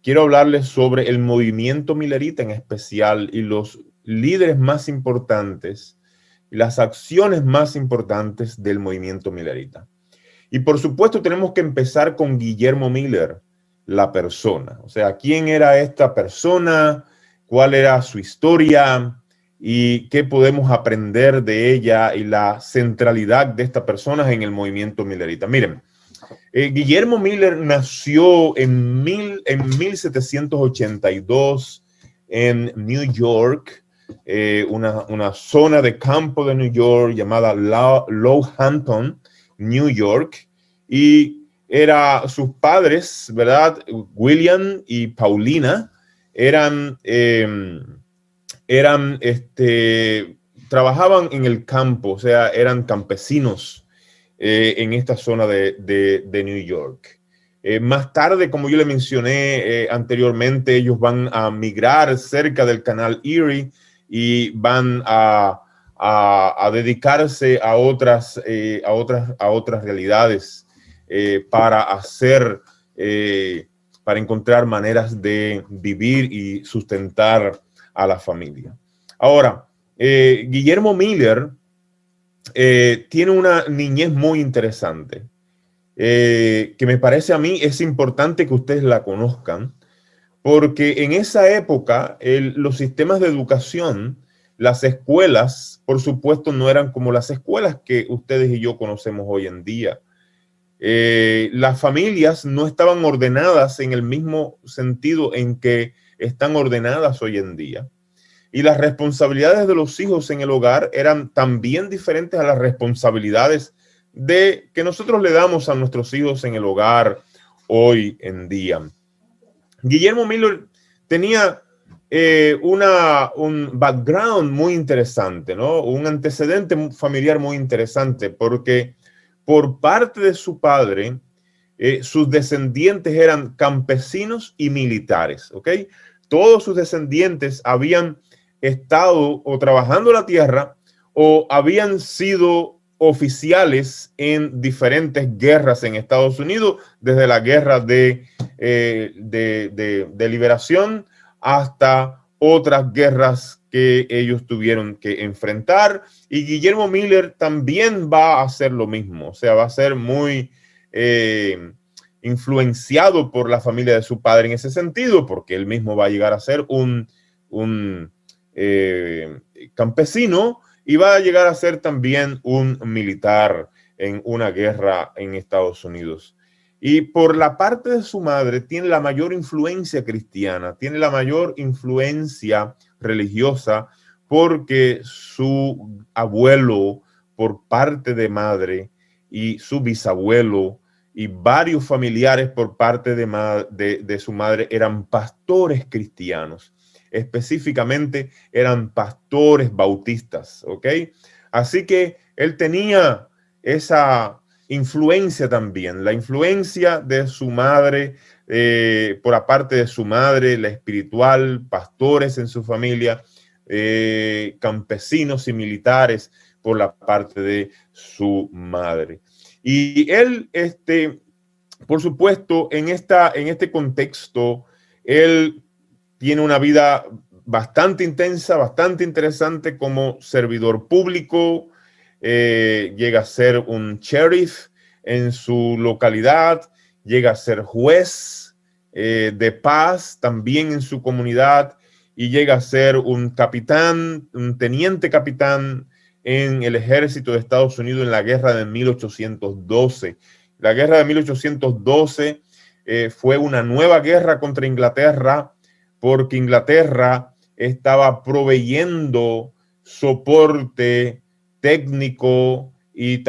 quiero hablarles sobre el movimiento Millerita en especial y los líderes más importantes, las acciones más importantes del movimiento Millerita. Y por supuesto tenemos que empezar con Guillermo Miller, la persona. O sea, ¿quién era esta persona? ¿Cuál era su historia? ¿Y qué podemos aprender de ella y la centralidad de esta persona en el movimiento Millerita? Miren, Guillermo Miller nació en 1782 en New York, una zona de campo de New York llamada Lowhampton, New York, y sus padres, ¿verdad? William y Paulina eran, trabajaban en el campo, o sea, eran campesinos en esta zona de New York. Más tarde, como yo le mencioné anteriormente, ellos van a migrar cerca del canal Erie y van a dedicarse a otras realidades para encontrar maneras de vivir y sustentar a la familia. Ahora, Guillermo Miller tiene una niñez muy interesante, que me parece a mí es importante que ustedes la conozcan, porque en esa época los sistemas de educación, las escuelas, por supuesto, no eran como las escuelas que ustedes y yo conocemos hoy en día. Las familias no estaban ordenadas en el mismo sentido en que están ordenadas hoy en día. Y las responsabilidades de los hijos en el hogar eran también diferentes a las responsabilidades que nosotros le damos a nuestros hijos en el hogar hoy en día. Guillermo Miller tenía un background muy interesante, ¿no? Un antecedente familiar muy interesante, porque por parte de su padre, sus descendientes eran campesinos y militares, ¿ok? Todos sus descendientes habían estado o trabajando la tierra o habían sido oficiales en diferentes guerras en Estados Unidos, desde la guerra de liberación hasta otras guerras que ellos tuvieron que enfrentar. Y Guillermo Miller también va a hacer lo mismo, o sea, va a ser muy influenciado por la familia de su padre en ese sentido, porque él mismo va a llegar a ser un campesino y va a llegar a ser también un militar en una guerra en Estados Unidos. Y por la parte de su madre tiene la mayor influencia cristiana, tiene la mayor influencia religiosa, porque su abuelo por parte de madre y su bisabuelo y varios familiares por parte de su madre eran pastores cristianos. Específicamente eran pastores bautistas, ¿ok? Así que él tenía esa influencia también, la influencia de su madre, por aparte de su madre, la espiritual, pastores en su familia, campesinos y militares por la parte de su madre. Y él, por supuesto, en este contexto, él tiene una vida bastante intensa, bastante interesante como servidor público. Llega a ser un sheriff en su localidad, llega a ser juez de paz también en su comunidad y llega a ser un capitán, un teniente capitán en el ejército de Estados Unidos en la guerra de 1812. La guerra de 1812 fue una nueva guerra contra Inglaterra, porque Inglaterra estaba proveyendo soporte técnico y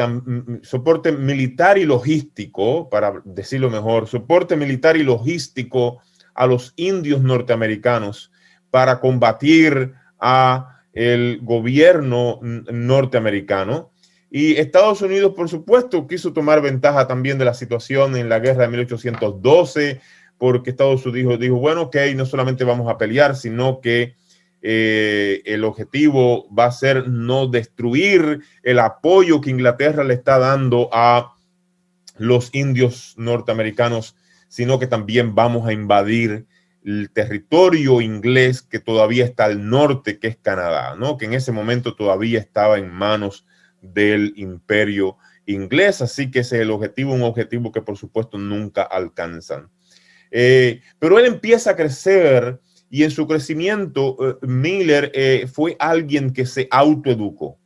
soporte militar y logístico, para decirlo mejor, soporte militar y logístico a los indios norteamericanos para combatir a el gobierno norteamericano. Y Estados Unidos, por supuesto, quiso tomar ventaja también de la situación en la guerra de 1812, porque Estados Unidos dijo, bueno, ok, no solamente vamos a pelear, sino que el objetivo va a ser no destruir el apoyo que Inglaterra le está dando a los indios norteamericanos, sino que también vamos a invadir el territorio inglés que todavía está al norte, que es Canadá, ¿no? Que en ese momento todavía estaba en manos del imperio inglés, así que ese es el objetivo, un objetivo que por supuesto nunca alcanzan. Pero él empieza a crecer y en su crecimiento Miller fue alguien que se autoeducó,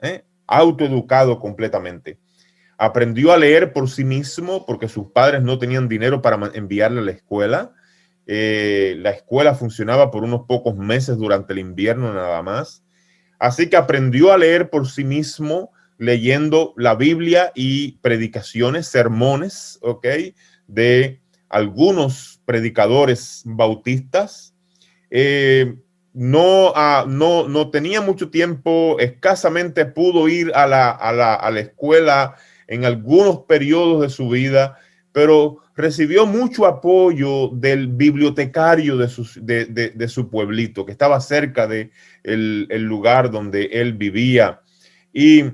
autoeducado completamente. Aprendió a leer por sí mismo porque sus padres no tenían dinero para enviarle a la escuela. La escuela funcionaba por unos pocos meses durante el invierno nada más. Así que aprendió a leer por sí mismo, leyendo la Biblia y predicaciones, sermones, ¿ok? De algunos predicadores bautistas. No tenía mucho tiempo, escasamente pudo ir a la escuela en algunos periodos de su vida, pero recibió mucho apoyo del bibliotecario de su pueblito, que estaba cerca de el lugar donde él vivía. Y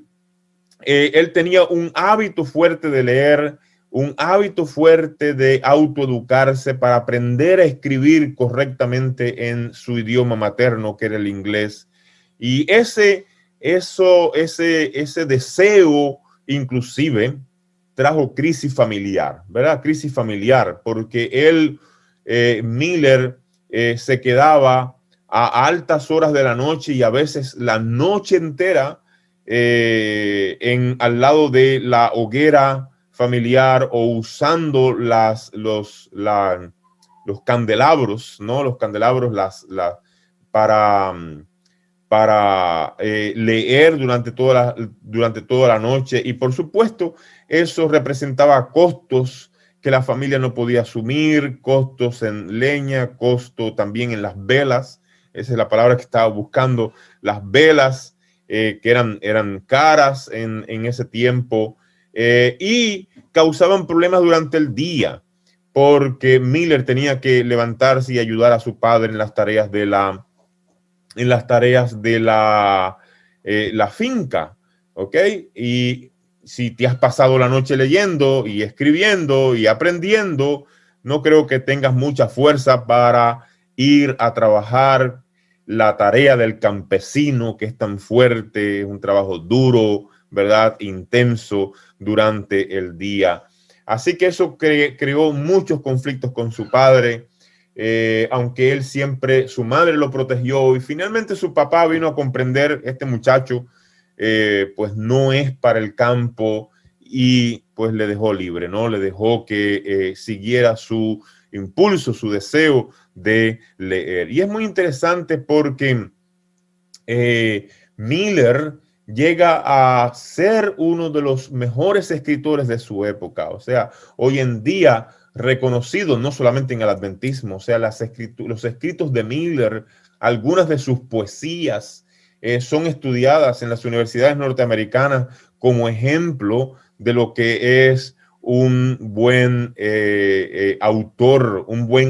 él tenía un hábito fuerte de leer, un hábito fuerte de autoeducarse para aprender a escribir correctamente en su idioma materno, que era el inglés. Y ese deseo inclusive trajo crisis familiar, ¿verdad? Crisis familiar, porque él, Miller, se quedaba a altas horas de la noche y a veces la noche entera al lado de la hoguera familiar o usando los candelabros, ¿no? Los candelabros para leer durante toda la noche. Y por supuesto, eso representaba costos que la familia no podía asumir, costos en leña, costo también en las velas. Esa es la palabra que estaba buscando, las velas que eran caras en ese tiempo y causaban problemas durante el día porque Miller tenía que levantarse y ayudar a su padre en las tareas de la finca, ¿ok? Y si te has pasado la noche leyendo y escribiendo y aprendiendo, no creo que tengas mucha fuerza para ir a trabajar la tarea del campesino, que es tan fuerte, es un trabajo duro, ¿verdad? Intenso durante el día. Así que eso creó muchos conflictos con su padre. Aunque él siempre, su madre lo protegió y finalmente su papá vino a comprender, este muchacho pues no es para el campo y pues le dejó libre, ¿no? Le dejó que siguiera su impulso, su deseo de leer. Y es muy interesante porque Miller llega a ser uno de los mejores escritores de su época. O sea, hoy en día reconocido no solamente en el adventismo, o sea, los escritos de Miller, algunas de sus poesías son estudiadas en las universidades norteamericanas como ejemplo de lo que es un buen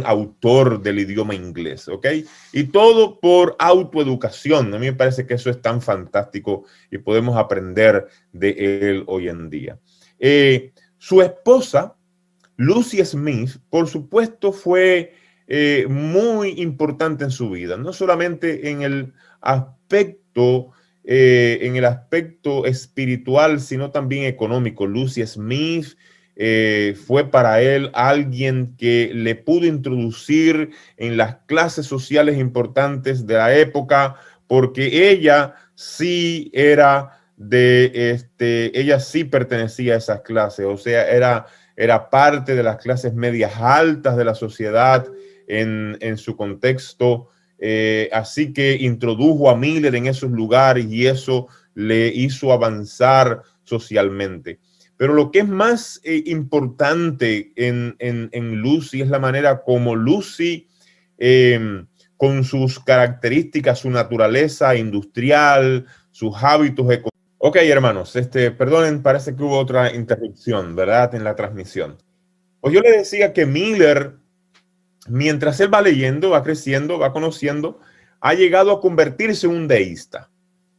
autor del idioma inglés, ¿ok? Y todo por autoeducación. A mí me parece que eso es tan fantástico y podemos aprender de él hoy en día. Su esposa, Lucy Smith, por supuesto, fue muy importante en su vida, no solamente en el aspecto espiritual, sino también económico. Lucy Smith fue para él alguien que le pudo introducir en las clases sociales importantes de la época, porque ella sí ella sí pertenecía a esas clases, o sea, era parte de las clases medias altas de la sociedad en su contexto. Así que introdujo a Miller en esos lugares y eso le hizo avanzar socialmente. Pero lo que es más importante en Lucy es la manera como Lucy, con sus características, su naturaleza industrial, sus hábitos económicos. Ok, hermanos, perdonen, parece que hubo otra interrupción, ¿verdad? En la transmisión. Pues yo le decía que Miller, mientras él va leyendo, va creciendo, va conociendo, ha llegado a convertirse en un deísta.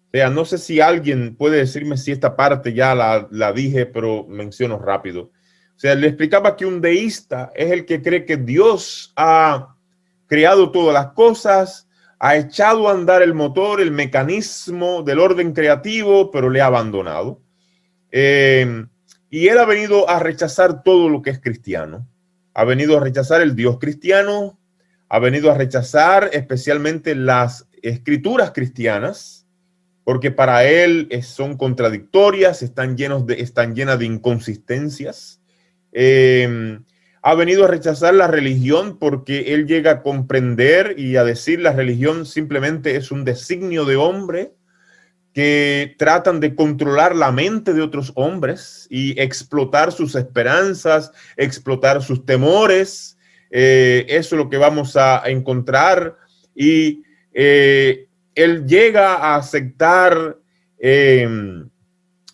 O sea, no sé si alguien puede decirme si esta parte ya la dije, pero menciono rápido. O sea, le explicaba que un deísta es el que cree que Dios ha creado todas las cosas, ha echado a andar el motor, el mecanismo del orden creativo, pero le ha abandonado. Y él ha venido a rechazar todo lo que es cristiano. Ha venido a rechazar el Dios cristiano, ha venido a rechazar especialmente las escrituras cristianas, porque para él son contradictorias, están llenas de inconsistencias. Ha venido a rechazar la religión porque él llega a comprender y a decir la religión simplemente es un designio de hombre que tratan de controlar la mente de otros hombres y explotar sus esperanzas, explotar sus temores. Eso es lo que vamos a encontrar. Y él llega a aceptar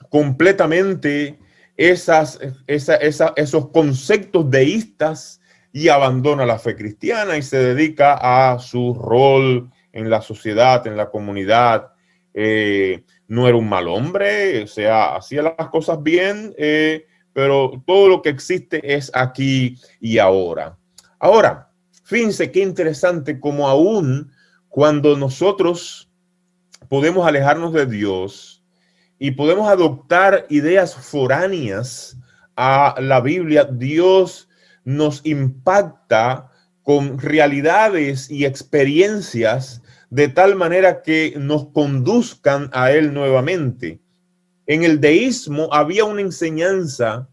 completamente esos conceptos deístas y abandona la fe cristiana y se dedica a su rol en la sociedad, en la comunidad. No era un mal hombre, o sea, hacía las cosas bien, pero todo lo que existe es aquí y ahora. Ahora, fíjense qué interesante como aún cuando nosotros podemos alejarnos de Dios y podemos adoptar ideas foráneas a la Biblia, Dios nos impacta con realidades y experiencias de tal manera que nos conduzcan a Él nuevamente. En el deísmo había una enseñanza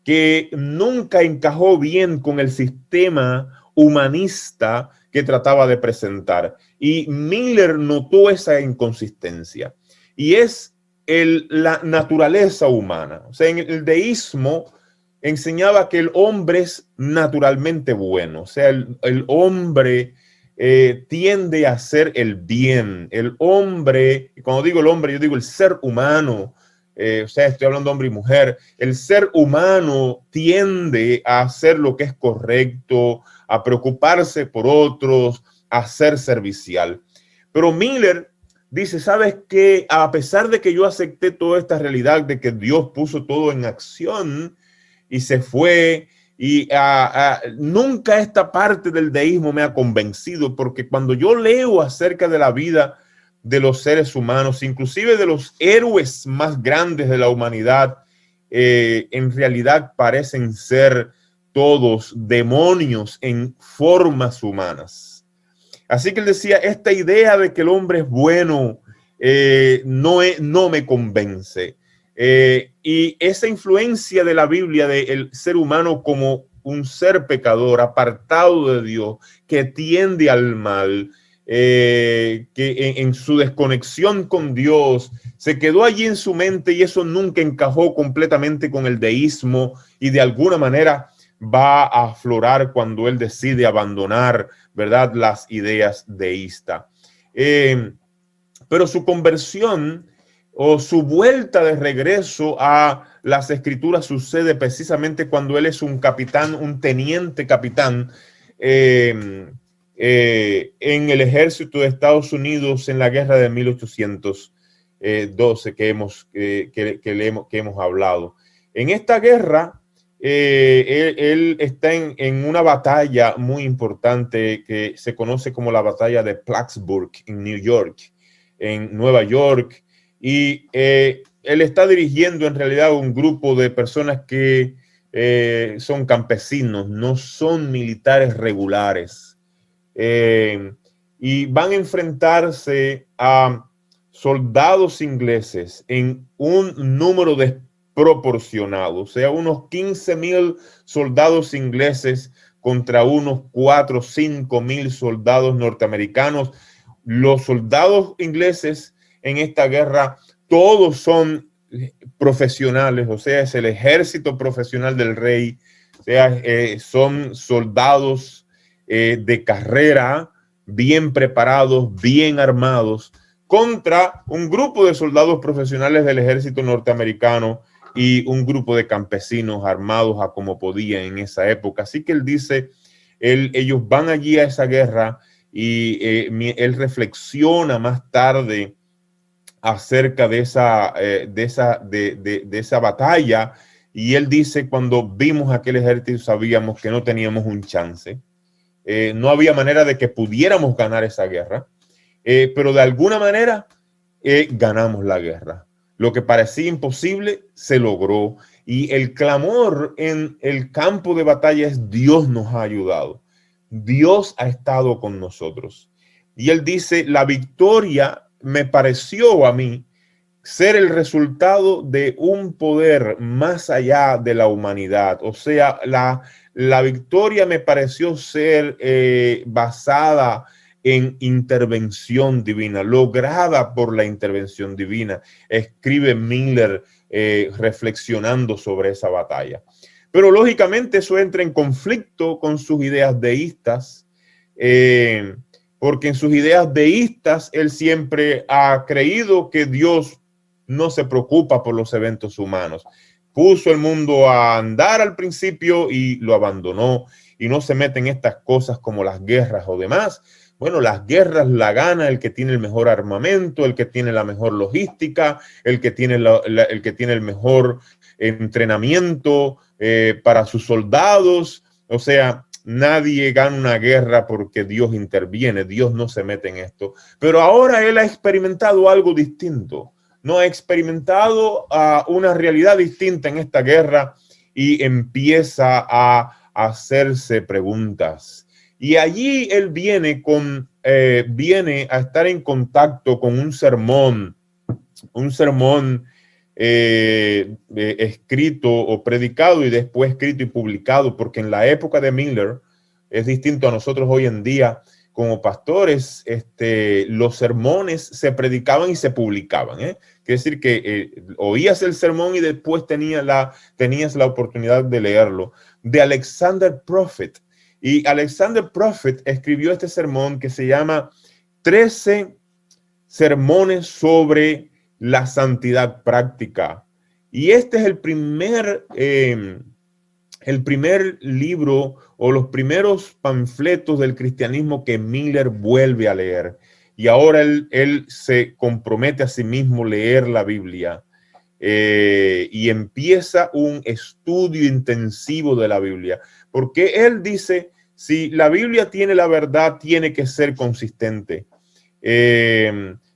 que nunca encajó bien con el sistema humanista que trataba de presentar. Y Miller notó esa inconsistencia. Y es la naturaleza humana. O sea, en el deísmo enseñaba que el hombre es naturalmente bueno. O sea, el hombre tiende a hacer el bien. El hombre, y cuando digo el hombre, yo digo el ser humano. O sea, estoy hablando de hombre y mujer. El ser humano tiende a hacer lo que es correcto, a preocuparse por otros, a ser servicial. Pero Miller dice, ¿sabes qué? A pesar de que yo acepté toda esta realidad de que Dios puso todo en acción y se fue, y nunca esta parte del deísmo me ha convencido, porque cuando yo leo acerca de la vida de los seres humanos, inclusive de los héroes más grandes de la humanidad, en realidad parecen ser todos demonios en formas humanas. Así que él decía, esta idea de que el hombre es bueno no me convence. Y esa influencia de la Biblia del ser humano como un ser pecador, apartado de Dios, que tiende al mal, que en su desconexión con Dios se quedó allí en su mente, y eso nunca encajó completamente con el deísmo, y de alguna manera va a aflorar cuando él decide abandonar, ¿verdad?, las ideas deístas. Pero su conversión o su vuelta de regreso a las escrituras sucede precisamente cuando él es un capitán, un teniente capitán en el ejército de Estados Unidos en la guerra de 1812 que hemos hablado. En esta guerra, él está en una batalla muy importante que se conoce como la batalla de Plattsburgh en Nueva York, y él está dirigiendo en realidad un grupo de personas que son campesinos, no son militares regulares, y van a enfrentarse a soldados ingleses en un número desproporcionado, o sea, unos 15,000 soldados ingleses contra unos 4 o 5,000 soldados norteamericanos. Los soldados ingleses en esta guerra, todos son profesionales, o sea, es el ejército profesional del rey, o sea, son soldados de carrera, bien preparados, bien armados, contra un grupo de soldados profesionales del ejército norteamericano y un grupo de campesinos armados a como podían en esa época. Así que él dice, ellos van allí a esa guerra, y él reflexiona más tarde acerca de esa batalla, y él dice, cuando vimos aquel ejército sabíamos que no teníamos un chance, No había manera de que pudiéramos ganar esa guerra, pero de alguna manera ganamos la guerra. Lo que parecía imposible se logró, y el clamor en el campo de batalla es: Dios nos ha ayudado, Dios ha estado con nosotros. Y él dice: la victoria me pareció a mí ser el resultado de un poder más allá de la humanidad. O sea, la victoria me pareció ser basada en intervención divina, lograda por la intervención divina. Escribe Miller reflexionando sobre esa batalla. Pero lógicamente eso entra en conflicto con sus ideas deístas, porque en sus ideas deístas él siempre ha creído que Dios no se preocupa por los eventos humanos. Puso el mundo a andar al principio y lo abandonó, y no se mete en estas cosas como las guerras o demás. Bueno, las guerras la gana el que tiene el mejor armamento, el que tiene la mejor logística, el que tiene el mejor entrenamiento para sus soldados. O sea, nadie gana una guerra porque Dios interviene. Dios no se mete en esto. Pero ahora él ha experimentado algo distinto. No ha experimentado una realidad distinta en esta guerra, y empieza a hacerse preguntas. Y allí él viene a estar en contacto con un sermón escrito o predicado y después escrito y publicado, porque en la época de Miller es distinto a nosotros hoy en día. Como pastores, los sermones se predicaban y se publicaban. Quiere decir que oías el sermón y después tenías la oportunidad de leerlo. De Alexander Prophet. Y Alexander Prophet escribió este sermón que se llama 13 sermones sobre la santidad práctica. Y este es el primer libro o los primeros panfletos del cristianismo que Miller vuelve a leer. Y ahora él se compromete a sí mismo leer la Biblia y empieza un estudio intensivo de la Biblia. Porque él dice, si la Biblia tiene la verdad, tiene que ser consistente.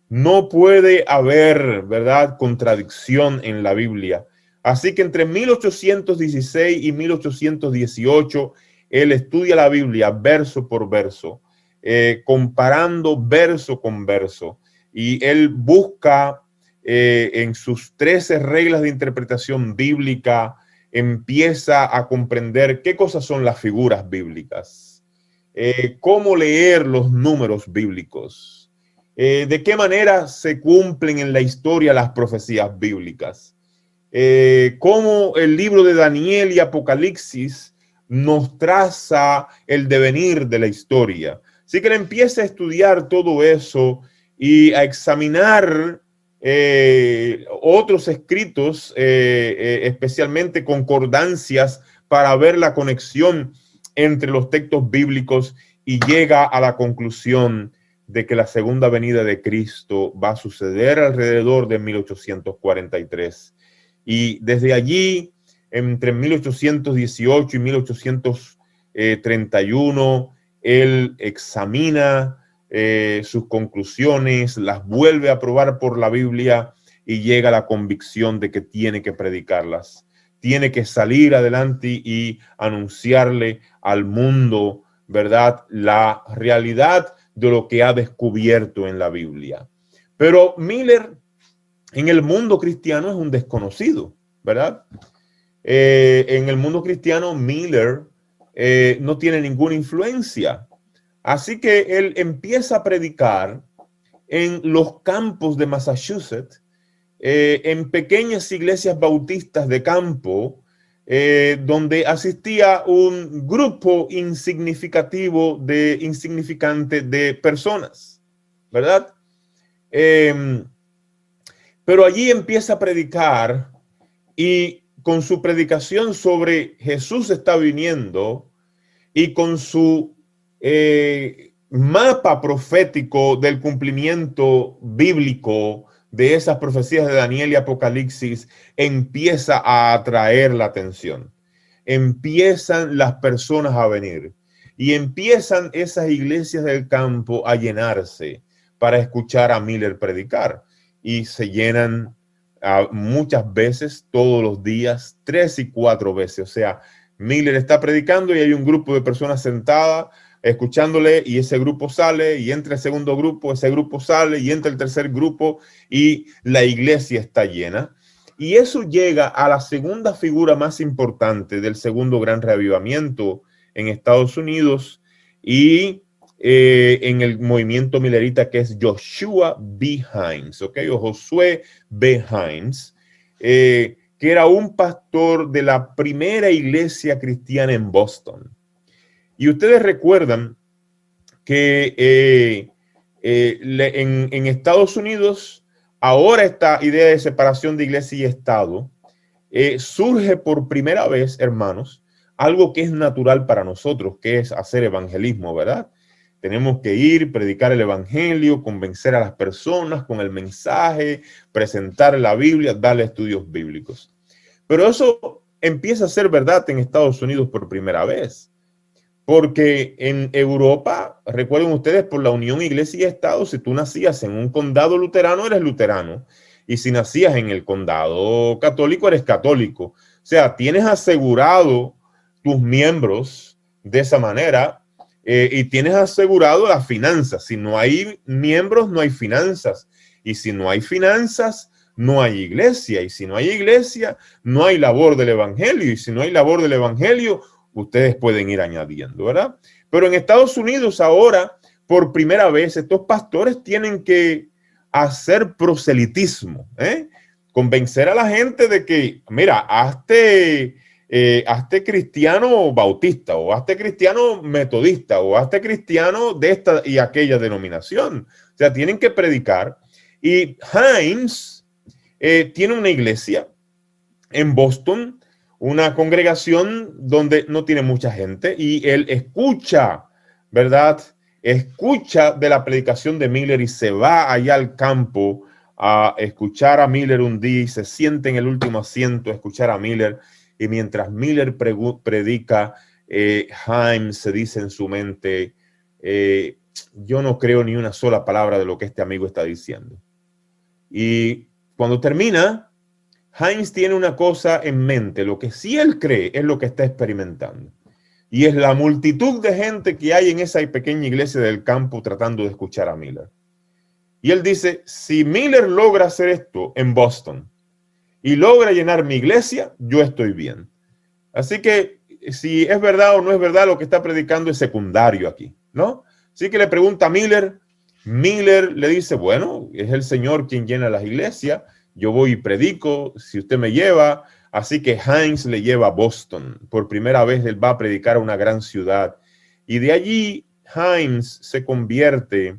No puede haber, ¿verdad?, contradicción en la Biblia. Así que entre 1816 y 1818, él estudia la Biblia verso por verso, comparando verso con verso. Y él busca en sus 13 reglas de interpretación bíblica, empieza a comprender qué cosas son las figuras bíblicas, cómo leer los números bíblicos, de qué manera se cumplen en la historia las profecías bíblicas. Cómo el libro de Daniel y Apocalipsis nos traza el devenir de la historia. Así que él empieza a estudiar todo eso y a examinar otros escritos, especialmente concordancias, para ver la conexión entre los textos bíblicos, y llega a la conclusión de que la segunda venida de Cristo va a suceder alrededor de 1843. Y desde allí, entre 1818 y 1831, él examina sus conclusiones, las vuelve a probar por la Biblia y llega a la convicción de que tiene que predicarlas. Tiene que salir adelante y anunciarle al mundo, ¿verdad?, la realidad de lo que ha descubierto en la Biblia. Pero Miller en el mundo cristiano es un desconocido, ¿verdad? En el mundo cristiano Miller no tiene ninguna influencia. Así que él empieza a predicar en los campos de Massachusetts, en pequeñas iglesias bautistas de campo, donde asistía un grupo insignificante de personas, ¿verdad? Pero allí empieza a predicar, y con su predicación sobre Jesús está viniendo, y con su mapa profético del cumplimiento bíblico de esas profecías de Daniel y Apocalipsis, empieza a atraer la atención. Empiezan las personas a venir. y empiezan esas iglesias del campo a llenarse para escuchar a Miller predicar, y se llenan muchas veces, todos los días, 3 y 4 veces. O sea, Miller está predicando y hay un grupo de personas sentadas escuchándole, y ese grupo sale y entra el segundo grupo, ese grupo sale y entra el tercer grupo, y la iglesia está llena. Y eso llega a la segunda figura más importante del segundo gran reavivamiento en Estados Unidos y en el movimiento millerita, que es Joshua B. Himes, ¿ok? O Josué B. Himes, que era un pastor de la primera iglesia cristiana en Boston. Y ustedes recuerdan que en Estados Unidos, ahora esta idea de separación de iglesia y Estado surge por primera vez, hermanos, algo que es natural para nosotros, que es hacer evangelismo, ¿verdad? Tenemos que ir, predicar el evangelio, convencer a las personas con el mensaje, presentar la Biblia, darle estudios bíblicos. Pero eso empieza a ser verdad en Estados Unidos por primera vez. Porque en Europa, recuerden ustedes, por la unión iglesia y Estado, si tú nacías en un condado luterano, eres luterano. Y si nacías en el condado católico, eres católico. O sea, tienes asegurado tus miembros de esa manera y tienes asegurado las finanzas. Si no hay miembros, no hay finanzas. Y si no hay finanzas, no hay iglesia. Y si no hay iglesia, no hay labor del evangelio. Y si no hay labor del evangelio, ustedes pueden ir añadiendo, ¿verdad? Pero en Estados Unidos ahora, por primera vez, estos pastores tienen que hacer proselitismo, convencer a la gente de que, mira, hazte cristiano bautista, o hazte cristiano metodista, o hazte cristiano de esta y aquella denominación. O sea, tienen que predicar. Y Himes tiene una iglesia en Boston, una congregación donde no tiene mucha gente, y él escucha, ¿verdad? Escucha de la predicación de Miller y se va allá al campo a escuchar a Miller un día y se siente en el último asiento a escuchar a Miller. Y mientras Miller predica, Himes se dice en su mente, yo no creo ni una sola palabra de lo que este amigo está diciendo. Y cuando termina, Himes tiene una cosa en mente: lo que sí él cree es lo que está experimentando. Y es la multitud de gente que hay en esa pequeña iglesia del campo tratando de escuchar a Miller. Y él dice, si Miller logra hacer esto en Boston y logra llenar mi iglesia, yo estoy bien. Así que si es verdad o no es verdad, lo que está predicando es secundario aquí, ¿no? Así que le pregunta a Miller. Miller le dice, bueno, es el Señor quien llena las iglesias. Yo voy y predico, si usted me lleva. Así que Himes le lleva a Boston. Por primera vez él va a predicar a una gran ciudad. Y de allí Himes se convierte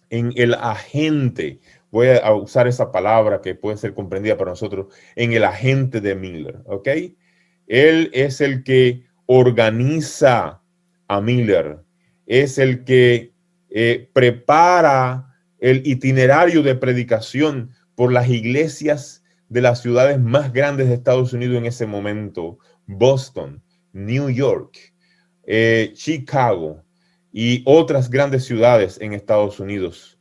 en el agente, voy a usar esa palabra que puede ser comprendida para nosotros, en el agente de Miller, ¿ok? Él es el que organiza a Miller, es el que prepara el itinerario de predicación por las iglesias de las ciudades más grandes de Estados Unidos en ese momento: Boston, New York, Chicago y otras grandes ciudades en Estados Unidos,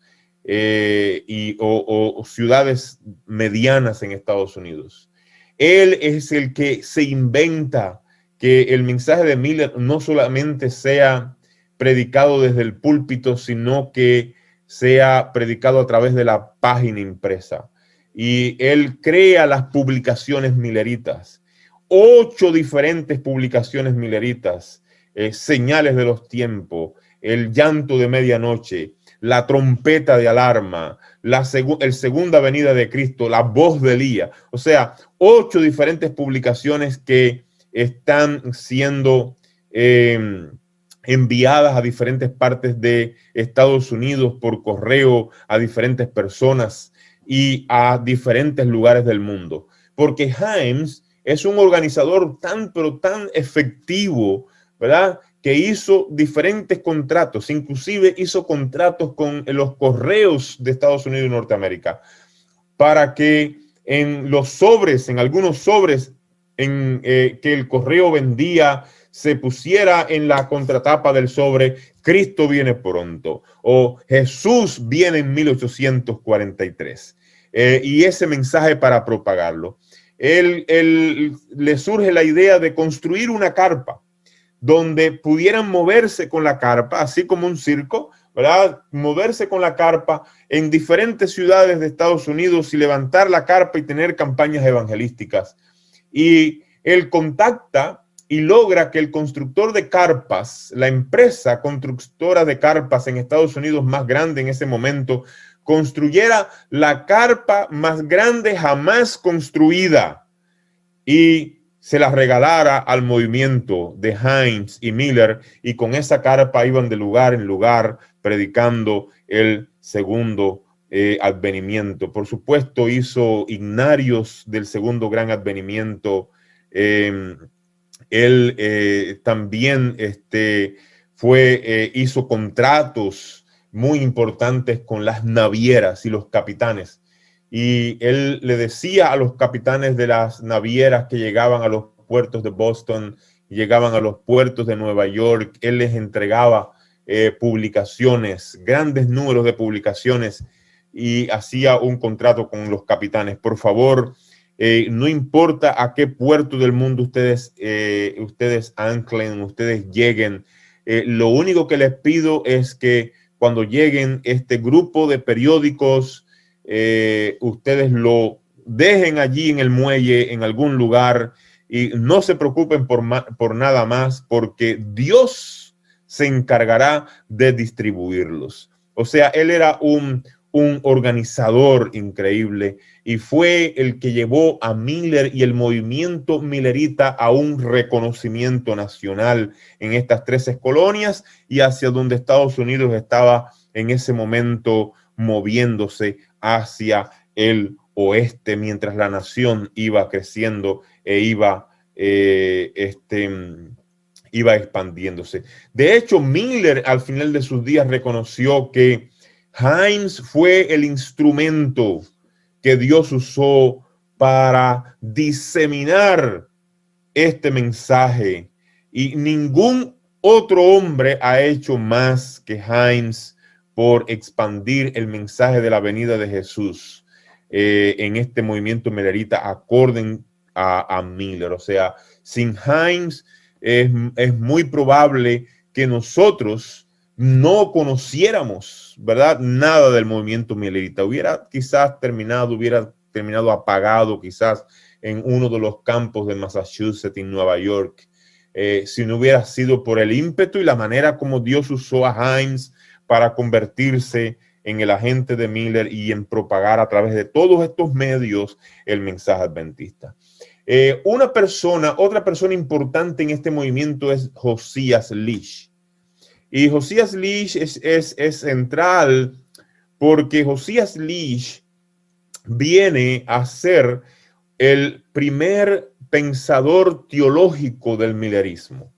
o ciudades medianas en Estados Unidos. Él es el que se inventa que el mensaje de Miller no solamente sea predicado desde el púlpito, sino que sea predicado a través de la página impresa. Y él crea las publicaciones milleritas, 8 diferentes publicaciones milleritas, señales de los tiempos, el llanto de medianoche, la trompeta de alarma, el segunda venida de Cristo, la voz de Elías. O sea, 8 diferentes publicaciones que están siendo enviadas a diferentes partes de Estados Unidos por correo a diferentes personas y a diferentes lugares del mundo. Porque Himes es un organizador pero tan efectivo, ¿verdad?, que hizo diferentes contratos, inclusive hizo contratos con los correos de Estados Unidos y Norteamérica, para que en los sobres, en algunos sobres que el correo vendía, se pusiera en la contratapa del sobre Cristo viene pronto o Jesús viene en 1843 y ese mensaje para propagarlo. Le surge la idea de construir una carpa donde pudieran moverse con la carpa, así como un circo, ¿verdad? Moverse con la carpa en diferentes ciudades de Estados Unidos y levantar la carpa y tener campañas evangelísticas. Y él contacta y logra que el constructor de carpas, la empresa constructora de carpas en Estados Unidos más grande en ese momento, construyera la carpa más grande jamás construida y se las regalara al movimiento de Hines y Miller, y con esa carpa iban de lugar en lugar predicando el segundo advenimiento. Por supuesto, hizo ignarios del segundo gran advenimiento. Él también hizo contratos muy importantes con las navieras y los capitanes. Y él le decía a los capitanes de las navieras que llegaban a los puertos de Boston, llegaban a los puertos de Nueva York, él les entregaba publicaciones, grandes números de publicaciones, y hacía un contrato con los capitanes. Por favor, no importa a qué puerto del mundo ustedes anclen, ustedes lleguen, lo único que les pido es que cuando lleguen este grupo de periódicos, ustedes lo dejen allí en el muelle, en algún lugar, y no se preocupen por nada más, porque Dios se encargará de distribuirlos. O sea, él era un organizador increíble y fue el que llevó a Miller y el movimiento millerita a un reconocimiento nacional en estas 13 colonias y hacia donde Estados Unidos estaba en ese momento moviéndose hacia el oeste, mientras la nación iba creciendo e iba expandiéndose. De hecho, Miller al final de sus días reconoció que Hines fue el instrumento que Dios usó para diseminar este mensaje, y ningún otro hombre ha hecho más que Hines por expandir el mensaje de la venida de Jesús en este movimiento millerita acorde a Miller. O sea, sin Hines es muy probable que nosotros no conociéramos, ¿verdad?, nada del movimiento millerita. Hubiera terminado apagado quizás en uno de los campos de Massachusetts y Nueva York, si no hubiera sido por el ímpetu y la manera como Dios usó a Hines para convertirse en el agente de Miller y en propagar a través de todos estos medios el mensaje adventista. Otra persona importante en este movimiento es Josías Lish. Y Josías Lish es central porque Josías Lish viene a ser el primer pensador teológico del millerismo.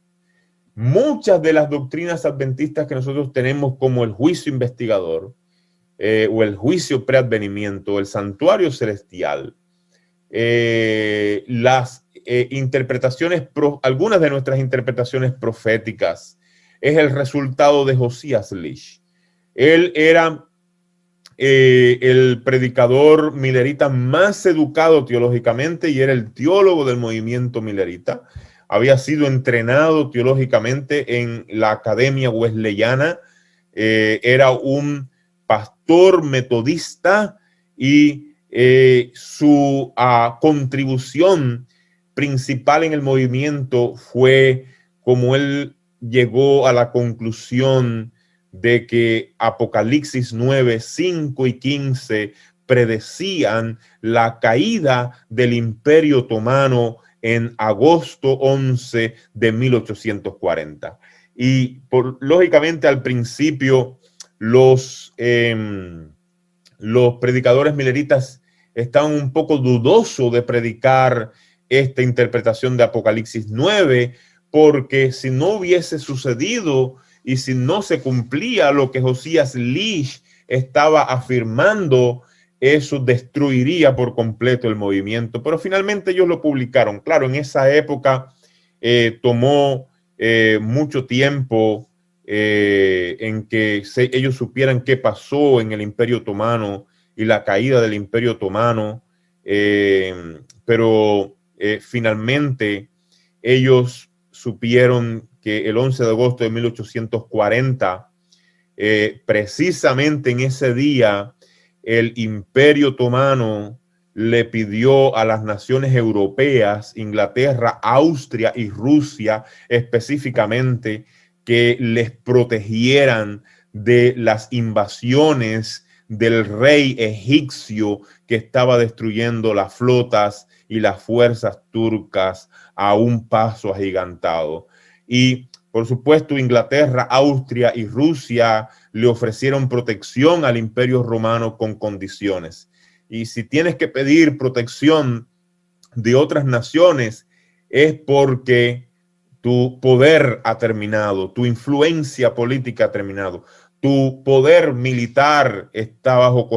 Muchas de las doctrinas adventistas que nosotros tenemos, como el juicio investigador o el juicio preadvenimiento, el santuario celestial, algunas de nuestras interpretaciones proféticas, es el resultado de Josías Lish. Él era el predicador millerita más educado teológicamente y era el teólogo del movimiento millerita. Había sido entrenado teológicamente en la Academia Wesleyana. Era un pastor metodista y su contribución principal en el movimiento fue como él llegó a la conclusión de que Apocalipsis 9, 5 y 15 predecían la caída del Imperio Otomano en agosto 11 de 1840. Y lógicamente al principio los predicadores milleritas estaban un poco dudosos de predicar esta interpretación de Apocalipsis 9, porque si no hubiese sucedido y si no se cumplía lo que Josías Lish estaba afirmando, eso destruiría por completo el movimiento. Pero finalmente ellos lo publicaron. Claro, en esa época tomó mucho tiempo en que ellos supieran qué pasó en el Imperio Otomano y la caída del Imperio Otomano, pero finalmente ellos supieron que el 11 de agosto de 1840, precisamente en ese día, el Imperio Otomano le pidió a las naciones europeas, Inglaterra, Austria y Rusia específicamente, que les protegieran de las invasiones del rey egipcio que estaba destruyendo las flotas y las fuerzas turcas a un paso agigantado. Y por supuesto, Inglaterra, Austria y Rusia le ofrecieron protección al Imperio Romano con condiciones. Y si tienes que pedir protección de otras naciones, es porque tu poder ha terminado, tu influencia política ha terminado, tu poder militar está bajo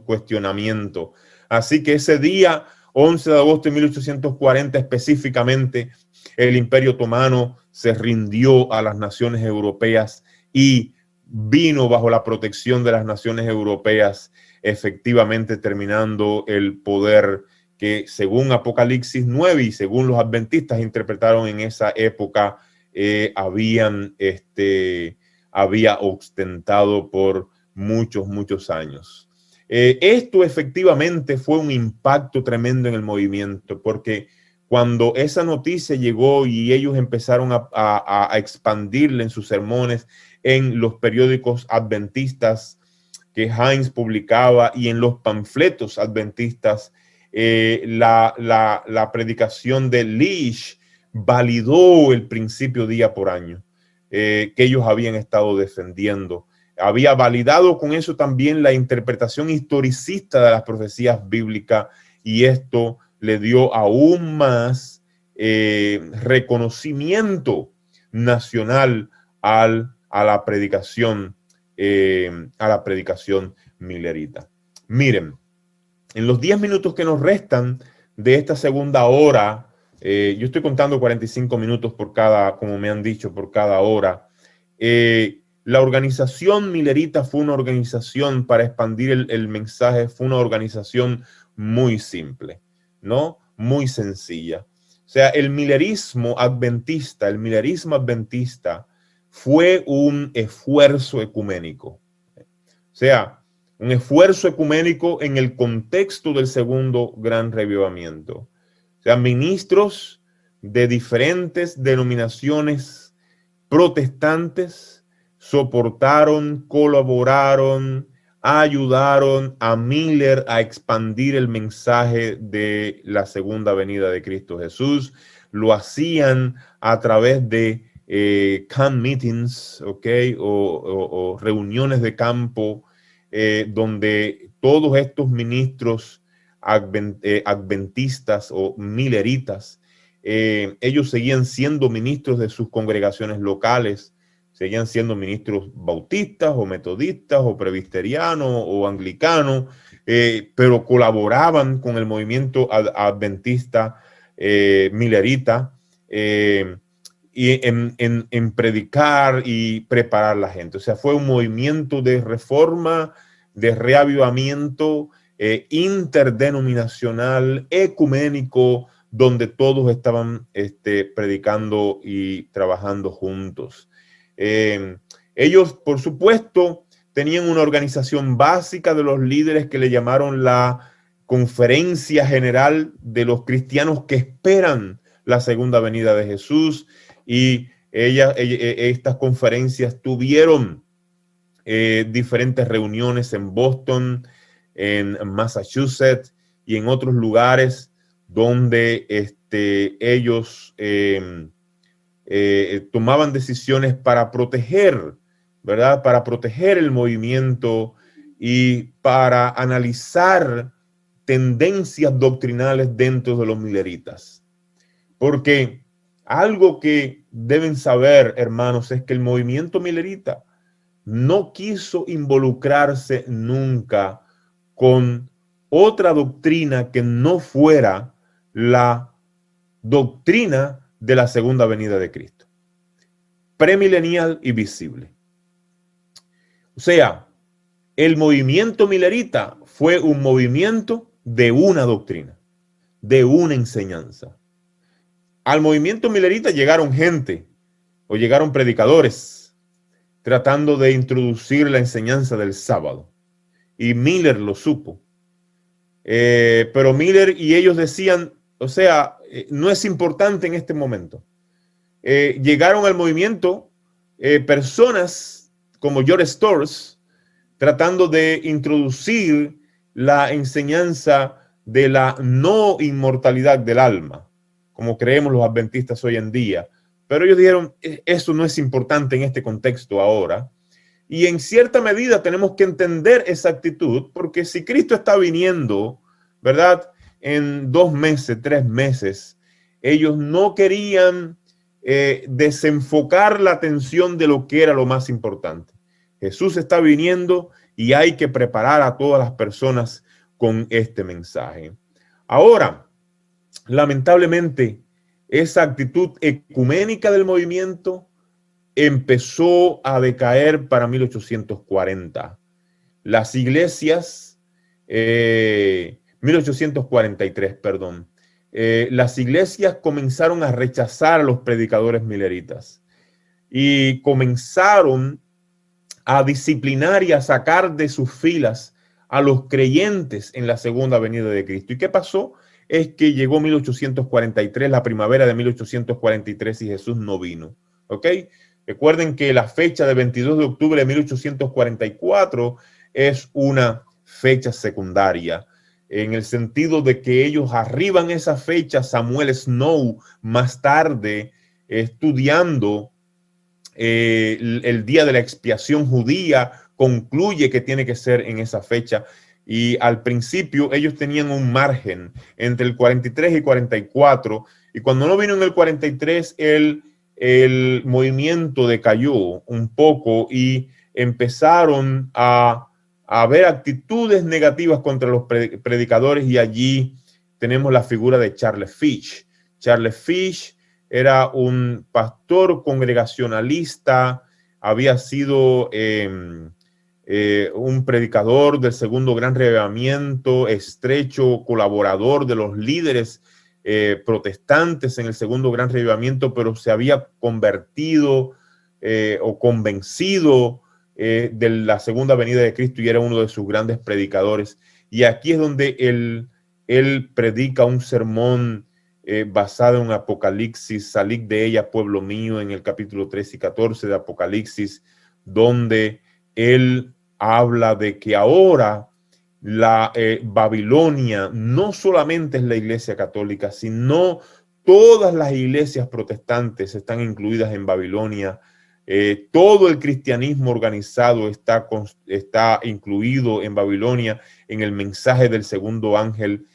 cuestionamiento. Así que ese día, 11 de agosto de 1840 específicamente, el Imperio Otomano se rindió a las naciones europeas y vino bajo la protección de las naciones europeas, efectivamente terminando el poder que según Apocalipsis 9 y según los adventistas interpretaron en esa época, había ostentado por muchos años. Esto efectivamente fue un impacto tremendo en el movimiento, porque cuando esa noticia llegó y ellos empezaron a expandirla en sus sermones, en los periódicos adventistas que Hines publicaba y en los panfletos adventistas, la predicación de Leach validó el principio día por año que ellos habían estado defendiendo. Había validado con eso también la interpretación historicista de las profecías bíblicas, y esto le dio aún más reconocimiento nacional a la predicación millerita. Miren, en los 10 minutos que nos restan de esta segunda hora, yo estoy contando 45 minutos por cada, como me han dicho, por cada hora. La organización millerita fue una organización para expandir el mensaje, fue una organización muy simple, ¿no? Muy sencilla. O sea, el millerismo adventista fue un esfuerzo ecuménico. O sea, un esfuerzo ecuménico en el contexto del segundo gran reavivamiento. O sea, ministros de diferentes denominaciones protestantes soportaron, colaboraron, ayudaron a Miller a expandir el mensaje de la segunda venida de Cristo Jesús. Lo hacían a través de camp meetings, ¿ok? O reuniones de campo, donde todos estos ministros adventistas o milleritas, ellos seguían siendo ministros de sus congregaciones locales, seguían siendo ministros bautistas o metodistas o presbiterianos o anglicanos, pero colaboraban con el movimiento adventista millerita y en predicar y preparar a la gente. O sea, fue un movimiento de reforma, de reavivamiento interdenominacional, ecuménico, donde todos estaban predicando y trabajando juntos. Ellos, por supuesto, tenían una organización básica de los líderes que le llamaron la Conferencia General de los Cristianos que esperan la segunda venida de Jesús, y estas conferencias tuvieron diferentes reuniones en Boston, en Massachusetts y en otros lugares donde ellos tomaban decisiones para proteger, ¿verdad? Para proteger el movimiento y para analizar tendencias doctrinales dentro de los milleritas. Porque algo que deben saber, hermanos, es que el movimiento millerita no quiso involucrarse nunca con otra doctrina que no fuera la doctrina de la segunda venida de Cristo. premilenial y visible. O sea, el movimiento millerita fue un movimiento de una doctrina, de una enseñanza. Al movimiento millerita llegaron gente o llegaron predicadores tratando de introducir la enseñanza del sábado. Y Miller lo supo. Pero Miller y ellos decían, o sea, no es importante en este momento. Llegaron al movimiento personas como George Storrs tratando de introducir la enseñanza de la no inmortalidad del alma, como creemos los adventistas hoy en día. Pero ellos dijeron, eso no es importante en este contexto ahora. Y en cierta medida tenemos que entender esa actitud, porque si Cristo está viniendo, ¿verdad? En 2 meses, 3 meses, ellos no querían desenfocar la atención de lo que era lo más importante. Jesús está viniendo y hay que preparar a todas las personas con este mensaje. Ahora, lamentablemente, esa actitud ecuménica del movimiento empezó a decaer para 1840. Las iglesias, 1843, perdón. Las iglesias comenzaron a rechazar a los predicadores milleritas y comenzaron a disciplinar y a sacar de sus filas a los creyentes en la segunda venida de Cristo. ¿Y qué pasó? Es que llegó 1843, la primavera de 1843, y Jesús no vino. ¿Ok? Recuerden que la fecha de 22 de octubre de 1844 es una fecha secundaria, en el sentido de que ellos arriban esa fecha. Samuel Snow, más tarde, estudiando el día de la expiación judía, concluye que tiene que ser en esa fecha. Y al principio ellos tenían un margen entre el 43 y 44, y cuando no vino en el 43, el movimiento decayó un poco y empezaron a haber actitudes negativas contra los predicadores, y allí tenemos la figura de Charles Fish. Charles Fish era un pastor congregacionalista, había sido un predicador del segundo gran reavivamiento, estrecho colaborador de los líderes protestantes en el segundo gran reavivamiento, pero se había convertido o convencido de la segunda venida de Cristo y era uno de sus grandes predicadores. Y aquí es donde él predica un sermón basado en Apocalipsis, salid de ella, pueblo mío, en el capítulo 13 y 14 de Apocalipsis, donde él habla de que ahora la Babilonia no solamente es la iglesia católica, sino todas las iglesias protestantes están incluidas en Babilonia. Todo el cristianismo organizado está incluido en Babilonia, en el mensaje del segundo ángel,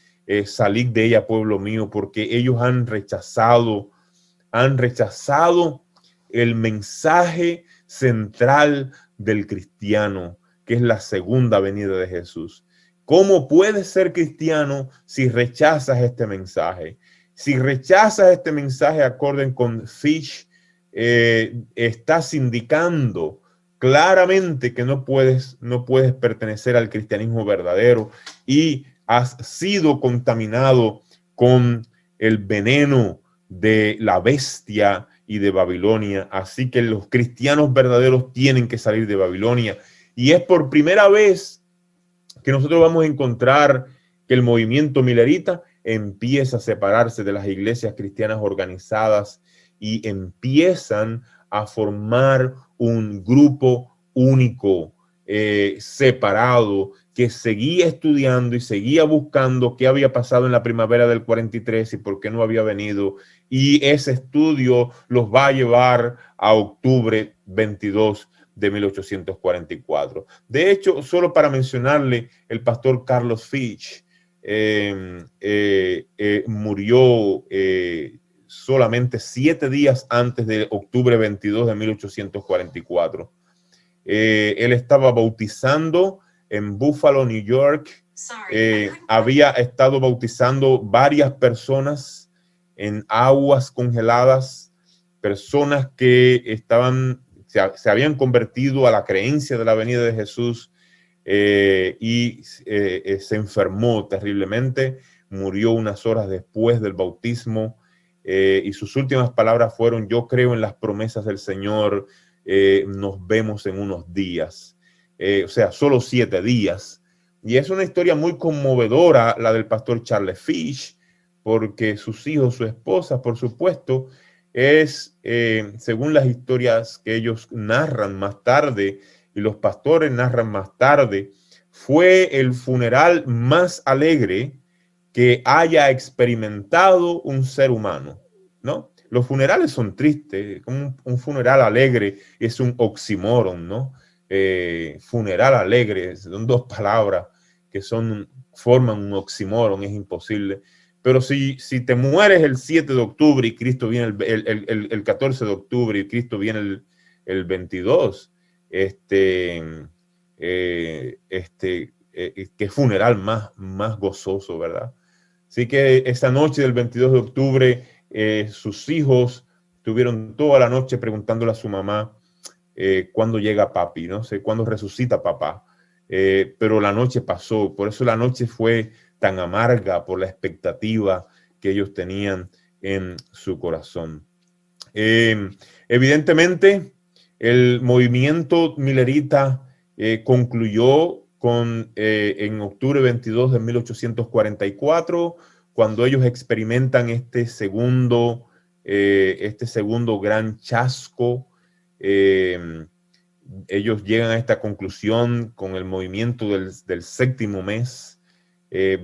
salid de ella, pueblo mío, porque ellos han rechazado el mensaje central del cristiano, que es la segunda venida de Jesús. ¿Cómo puedes ser cristiano si rechazas este mensaje? Si rechazas este mensaje, acorde con Fish, estás indicando claramente que no puedes pertenecer al cristianismo verdadero y has sido contaminado con el veneno de la bestia y de Babilonia. Así que los cristianos verdaderos tienen que salir de Babilonia. Y es por primera vez que nosotros vamos a encontrar que el movimiento millerita empieza a separarse de las iglesias cristianas organizadas y empiezan a formar un grupo único, separado, que seguía estudiando y seguía buscando qué había pasado en la primavera del 43 y por qué no había venido. Y ese estudio los va a llevar a octubre 22 de 1844. De hecho, solo para mencionarle, el pastor Carlos Fish murió solamente 7 días antes de octubre 22 de 1844. Él estaba bautizando en Buffalo, New York. Había estado bautizando varias personas en aguas congeladas, personas que se habían convertido a la creencia de la venida de Jesús, y se enfermó terriblemente, murió unas horas después del bautismo, y sus últimas palabras fueron: yo creo en las promesas del Señor, nos vemos en unos días. O sea, solo 7 días. Y es una historia muy conmovedora la del pastor Charles Fish, porque sus hijos, su esposa, por supuesto, según las historias que ellos narran más tarde, y los pastores narran más tarde, fue el funeral más alegre que haya experimentado un ser humano, ¿no? Los funerales son tristes, un funeral alegre es un oxímoron, ¿no? Funeral alegre, son 2 palabras que forman un oxímoron, es imposible. Pero si te mueres el 7 de octubre y Cristo viene el 14 de octubre y Cristo viene el 22, qué funeral más gozoso, ¿verdad? Así que esa noche del 22 de octubre, sus hijos tuvieron toda la noche preguntándole a su mamá cuándo llega papi, no sé, cuándo resucita papá. Pero la noche pasó, por eso la noche fue tan amarga, por la expectativa que ellos tenían en su corazón. Evidentemente, el movimiento millerita concluyó en octubre 22 de 1844, cuando ellos experimentan este segundo gran chasco. Ellos llegan a esta conclusión con el movimiento del séptimo mes,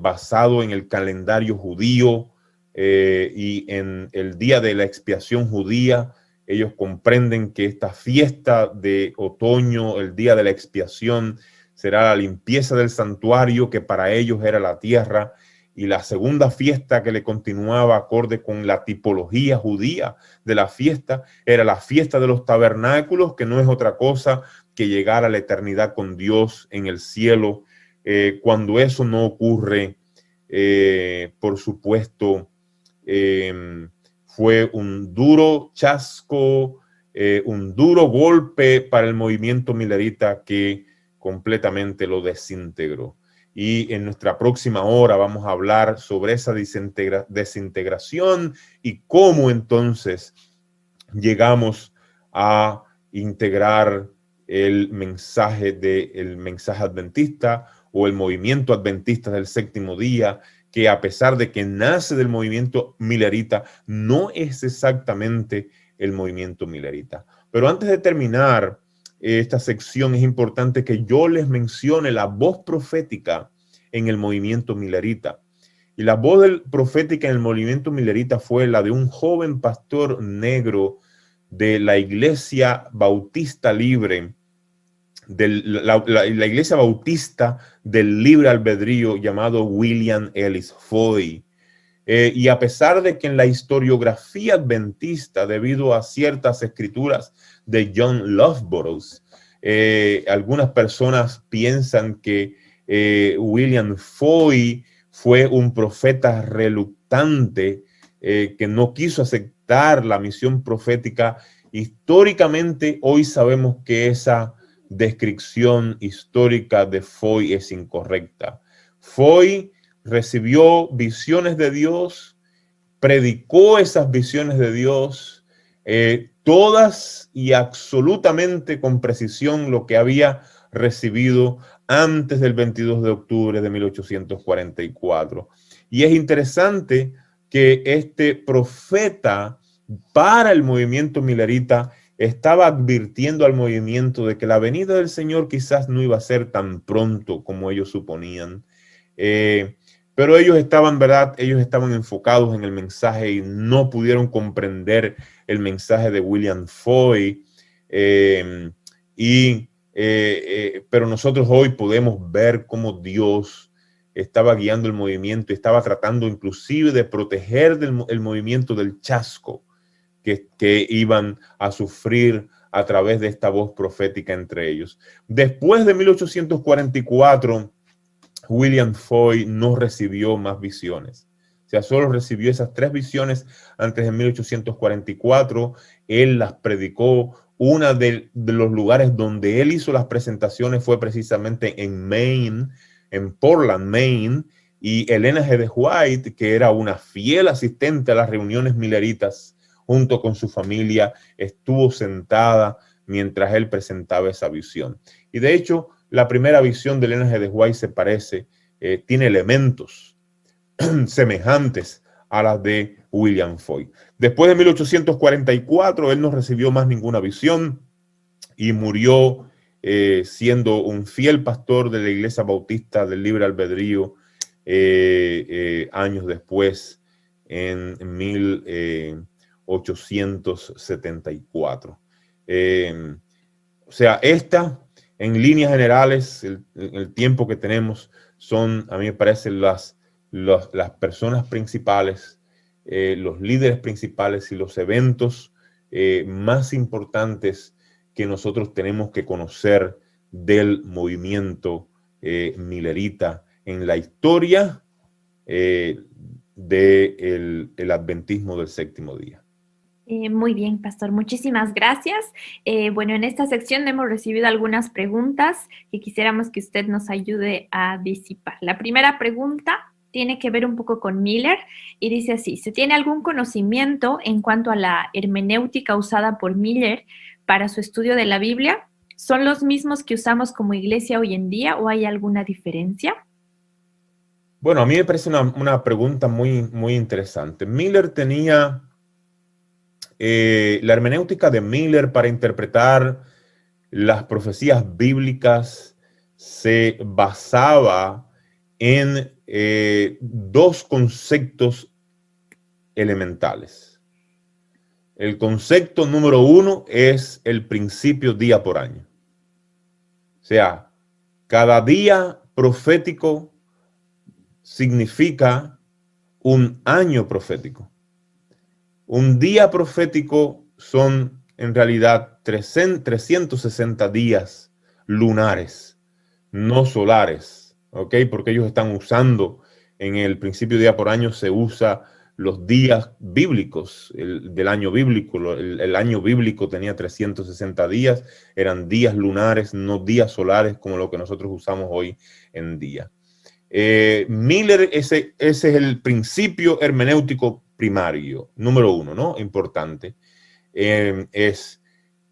basado en el calendario judío, y en el día de la expiación judía. Ellos comprenden que esta fiesta de otoño, el día de la expiación, será la limpieza del santuario, que para ellos era la tierra, y la segunda fiesta que le continuaba acorde con la tipología judía de la fiesta era la fiesta de los tabernáculos, que no es otra cosa que llegar a la eternidad con Dios en el cielo. Cuando eso no ocurre, por supuesto, fue un duro chasco, un duro golpe para el movimiento millerita, que completamente lo desintegró. Y en nuestra próxima hora vamos a hablar sobre esa desintegración y cómo entonces llegamos a integrar el mensaje adventista, o el movimiento adventista del séptimo día, que a pesar de que nace del movimiento millerita, no es exactamente el movimiento millerita. Pero antes de terminar esta sección, es importante que yo les mencione la voz profética en el movimiento millerita. Y la voz profética en el movimiento millerita fue la de un joven pastor negro de la Iglesia Bautista Libre, la Iglesia Bautista del Libre Albedrío, llamado William Ellis Foy. Y a pesar de que en la historiografía adventista, debido a ciertas escrituras de John Loughborough, algunas personas piensan que William Foy fue un profeta reluctante, que no quiso aceptar la misión profética. Históricamente, hoy sabemos que esa descripción histórica de Foy es incorrecta. Foy recibió visiones de Dios, predicó esas visiones de Dios, todas y absolutamente con precisión lo que había recibido antes del 22 de octubre de 1844. Y es interesante que este profeta para el movimiento millerita estaba advirtiendo al movimiento de que la venida del Señor quizás no iba a ser tan pronto como ellos suponían. Pero ellos estaban, ¿verdad? Ellos estaban enfocados en el mensaje y no pudieron comprender el mensaje de William Foy. Pero nosotros hoy podemos ver cómo Dios estaba guiando el movimiento, estaba tratando inclusive de proteger el movimiento del chasco que iban a sufrir a través de esta voz profética entre ellos. Después de 1844, William Foy no recibió más visiones. sea, solo recibió esas 3 visiones antes de 1844. Él las predicó. Uno de los lugares donde él hizo las presentaciones fue precisamente en Maine, en Portland, Maine. Y Elena G. de White, que era una fiel asistente a las reuniones milleritas, junto con su familia, estuvo sentada mientras él presentaba esa visión. Y de hecho, la primera visión de Elena G. de White se parece, tiene elementos semejantes a las de William Foy. Después de 1844, él no recibió más ninguna visión y murió siendo un fiel pastor de la Iglesia Bautista del Libre Albedrío años después, en 1874. O sea, en líneas generales, el tiempo que tenemos son, a mí me parece, las personas principales, los líderes principales y los eventos más importantes que nosotros tenemos que conocer del movimiento millerita en la historia del adventismo del séptimo día. Muy bien, pastor. Muchísimas gracias. Bueno, en esta sección hemos recibido algunas preguntas que quisiéramos que usted nos ayude a disipar. La primera pregunta tiene que ver un poco con Miller y dice así: ¿se tiene algún conocimiento en cuanto a la hermenéutica usada por Miller para su estudio de la Biblia? ¿Son los mismos que usamos como iglesia hoy en día o hay alguna diferencia? Bueno, a mí me parece una pregunta muy, muy interesante. Miller tenía la hermenéutica de Miller para interpretar las profecías bíblicas se basaba en 2 conceptos elementales. El concepto número 1 es el principio día por año. O sea, cada día profético significa un año profético. Un día profético son en realidad 360 días lunares, no solares, ¿ok? Porque ellos están usando, en el principio día por año se usa los días bíblicos del año bíblico. El año bíblico tenía 360 días, eran días lunares, no días solares como lo que nosotros usamos hoy en día. Miller, ese es el principio hermenéutico primario, número 1, ¿no? Importante. Es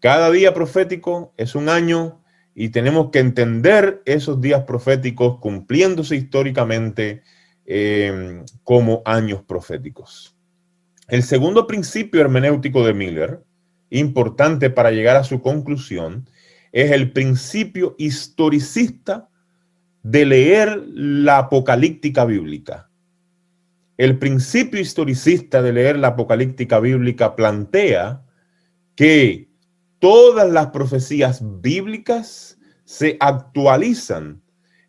cada día profético es un año y tenemos que entender esos días proféticos cumpliéndose históricamente como años proféticos. El segundo principio hermenéutico de Miller, importante para llegar a su conclusión, es el principio historicista de leer la apocalíptica bíblica. El principio historicista de leer la apocalíptica bíblica plantea que todas las profecías bíblicas se actualizan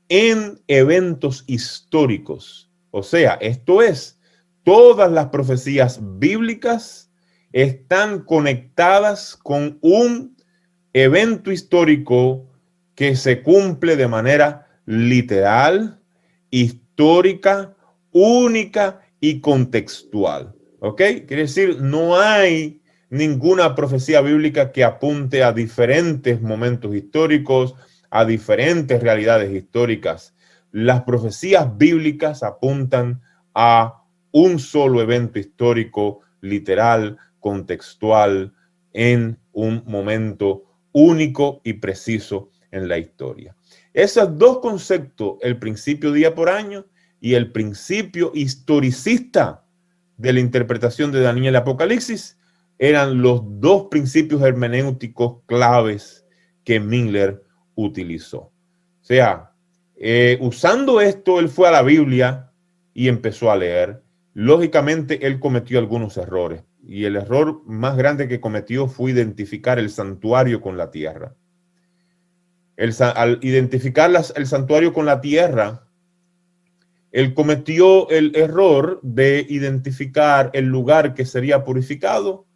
en eventos históricos. O sea, esto es, todas las profecías bíblicas están conectadas con un evento histórico que se cumple de manera literal, histórica, única y contextual. ¿Ok? Quiere decir, no hay ninguna profecía bíblica que apunte a diferentes momentos históricos, a diferentes realidades históricas. Las profecías bíblicas apuntan a un solo evento histórico, literal, contextual, en un momento único y preciso en la historia. Esos 2 conceptos, el principio día por año y el principio historicista de la interpretación de Daniel y el Apocalipsis, eran los 2 principios hermenéuticos claves que Miller utilizó. O sea, usando esto, él fue a la Biblia y empezó a leer. Lógicamente, él cometió algunos errores. Y el error más grande que cometió fue identificar el santuario con la tierra. Al identificar el santuario con la tierra, él cometió el error de identificar el lugar que sería purificado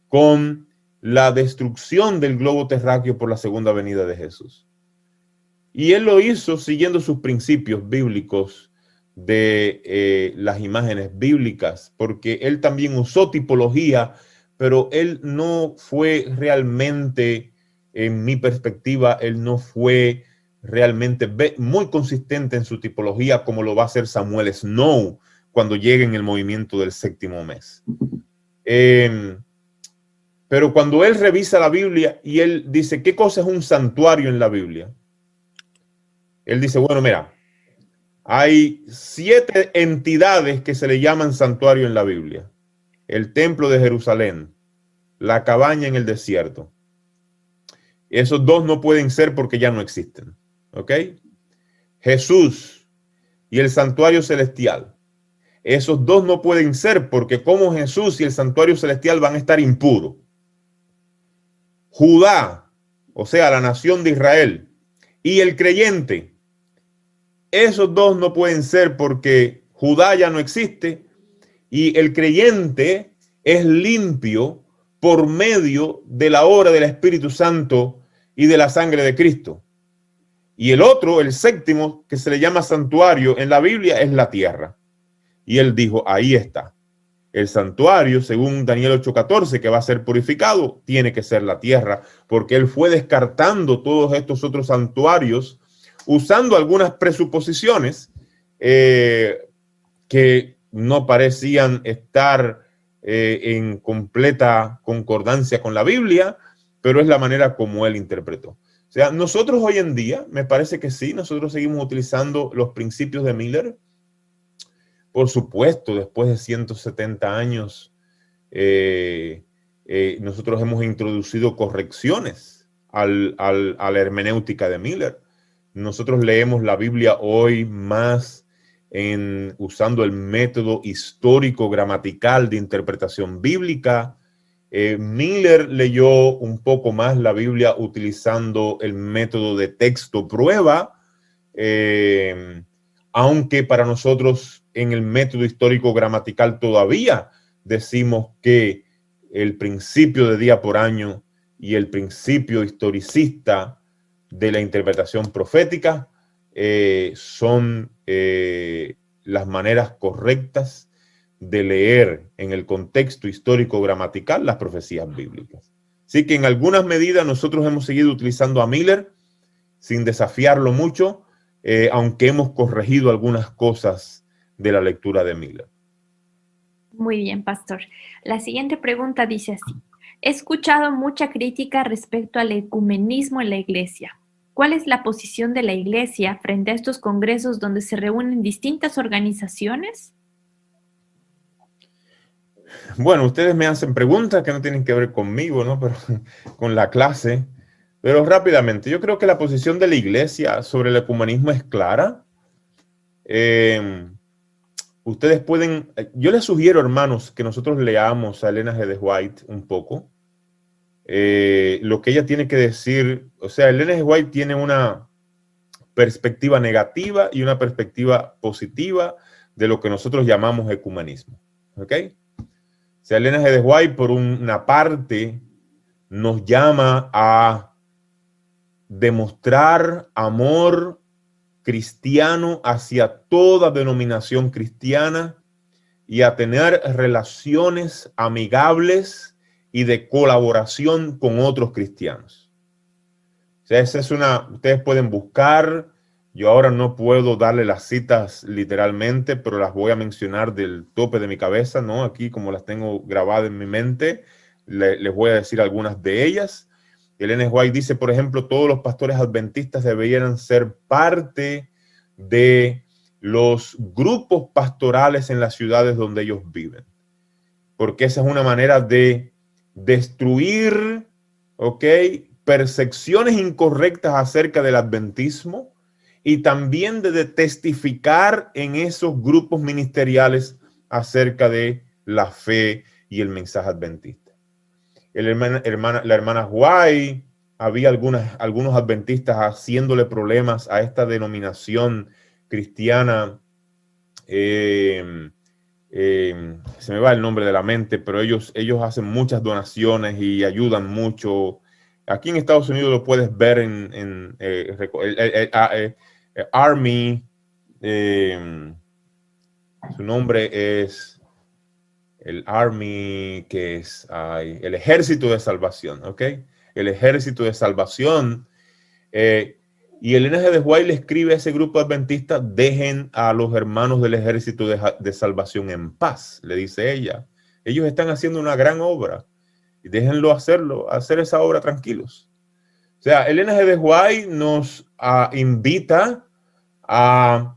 con la destrucción del globo terráqueo por la segunda venida de Jesús. Y él lo hizo siguiendo sus principios bíblicos de las imágenes bíblicas, porque él también usó tipología, pero él no fue realmente, en mi perspectiva, él no fue realmente muy consistente en su tipología como lo va a hacer Samuel Snow cuando llegue en el movimiento del séptimo mes. Pero cuando él revisa la Biblia y él dice, ¿qué cosa es un santuario en la Biblia? Él dice, bueno, mira, hay 7 entidades que se le llaman santuario en la Biblia. El templo de Jerusalén, la cabaña en el desierto. Esos 2 no pueden ser porque ya no existen. ¿Ok? Jesús y el santuario celestial. Esos 2 no pueden ser porque como Jesús y el santuario celestial van a estar impuros. Judá, o sea, la nación de Israel, y el creyente. Esos 2 no pueden ser porque Judá ya no existe y el creyente es limpio por medio de la obra del Espíritu Santo y de la sangre de Cristo. Y el otro, el séptimo, que se le llama santuario en la Biblia, es la tierra. Y él dijo, ahí está. El santuario, según Daniel 8:14, que va a ser purificado, tiene que ser la tierra, porque él fue descartando todos estos otros santuarios, usando algunas presuposiciones que no parecían estar en completa concordancia con la Biblia, pero es la manera como él interpretó. O sea, nosotros hoy en día, me parece que sí, nosotros seguimos utilizando los principios de Miller. Por supuesto, después de 170 años, nosotros hemos introducido correcciones a la hermenéutica de Miller. Nosotros leemos la Biblia hoy más usando el método histórico gramatical de interpretación bíblica. Miller leyó un poco más la Biblia utilizando el método de texto prueba, aunque para nosotros en el método histórico gramatical todavía decimos que el principio de día por año y el principio historicista de la interpretación profética son las maneras correctas de leer en el contexto histórico gramatical las profecías bíblicas. Así que en algunas medidas nosotros hemos seguido utilizando a Miller sin desafiarlo mucho, aunque hemos corregido algunas cosas de la lectura de Miller. Muy bien, pastor. La siguiente pregunta dice así. He escuchado mucha crítica respecto al ecumenismo en la iglesia. ¿Cuál es la posición de la iglesia frente a estos congresos donde se reúnen distintas organizaciones? Bueno, ustedes me hacen preguntas que no tienen que ver conmigo, ¿no? Pero con la clase. Pero rápidamente, yo creo que la posición de la iglesia sobre el ecumenismo es clara. Ustedes pueden, yo les sugiero, hermanos, que nosotros leamos a Elena G. de White un poco. Lo que ella tiene que decir, o sea, Elena G. White tiene una perspectiva negativa y una perspectiva positiva de lo que nosotros llamamos ecumenismo. ¿Ok? O sea, Elena G. de White, por una parte, nos llama a demostrar amor cristiano hacia toda denominación cristiana y a tener relaciones amigables y de colaboración con otros cristianos. O sea, esa es ustedes pueden buscar, yo ahora no puedo darle las citas literalmente, pero las voy a mencionar del tope de mi cabeza, ¿no? Aquí como las tengo grabadas en mi mente, les voy a decir algunas de ellas. Ellen White dice, por ejemplo, todos los pastores adventistas deberían ser parte de los grupos pastorales en las ciudades donde ellos viven. Porque esa es una manera de destruir, ¿ok?, percepciones incorrectas acerca del adventismo y también de testificar en esos grupos ministeriales acerca de la fe y el mensaje adventista. La hermana White, había algunos adventistas haciéndole problemas a esta denominación cristiana. Se me va el nombre de la mente, pero ellos hacen muchas donaciones y ayudan mucho. Aquí en Estados Unidos lo puedes ver en Army. Su nombre es el Army, que es el Ejército de Salvación, ¿ok? El Ejército de Salvación. Y Elena G. de White le escribe a ese grupo adventista: dejen a los hermanos del Ejército de Salvación en paz, le dice ella. Ellos están haciendo una gran obra y déjenlo hacer esa obra tranquilos. O sea, Elena G. de White nos invita a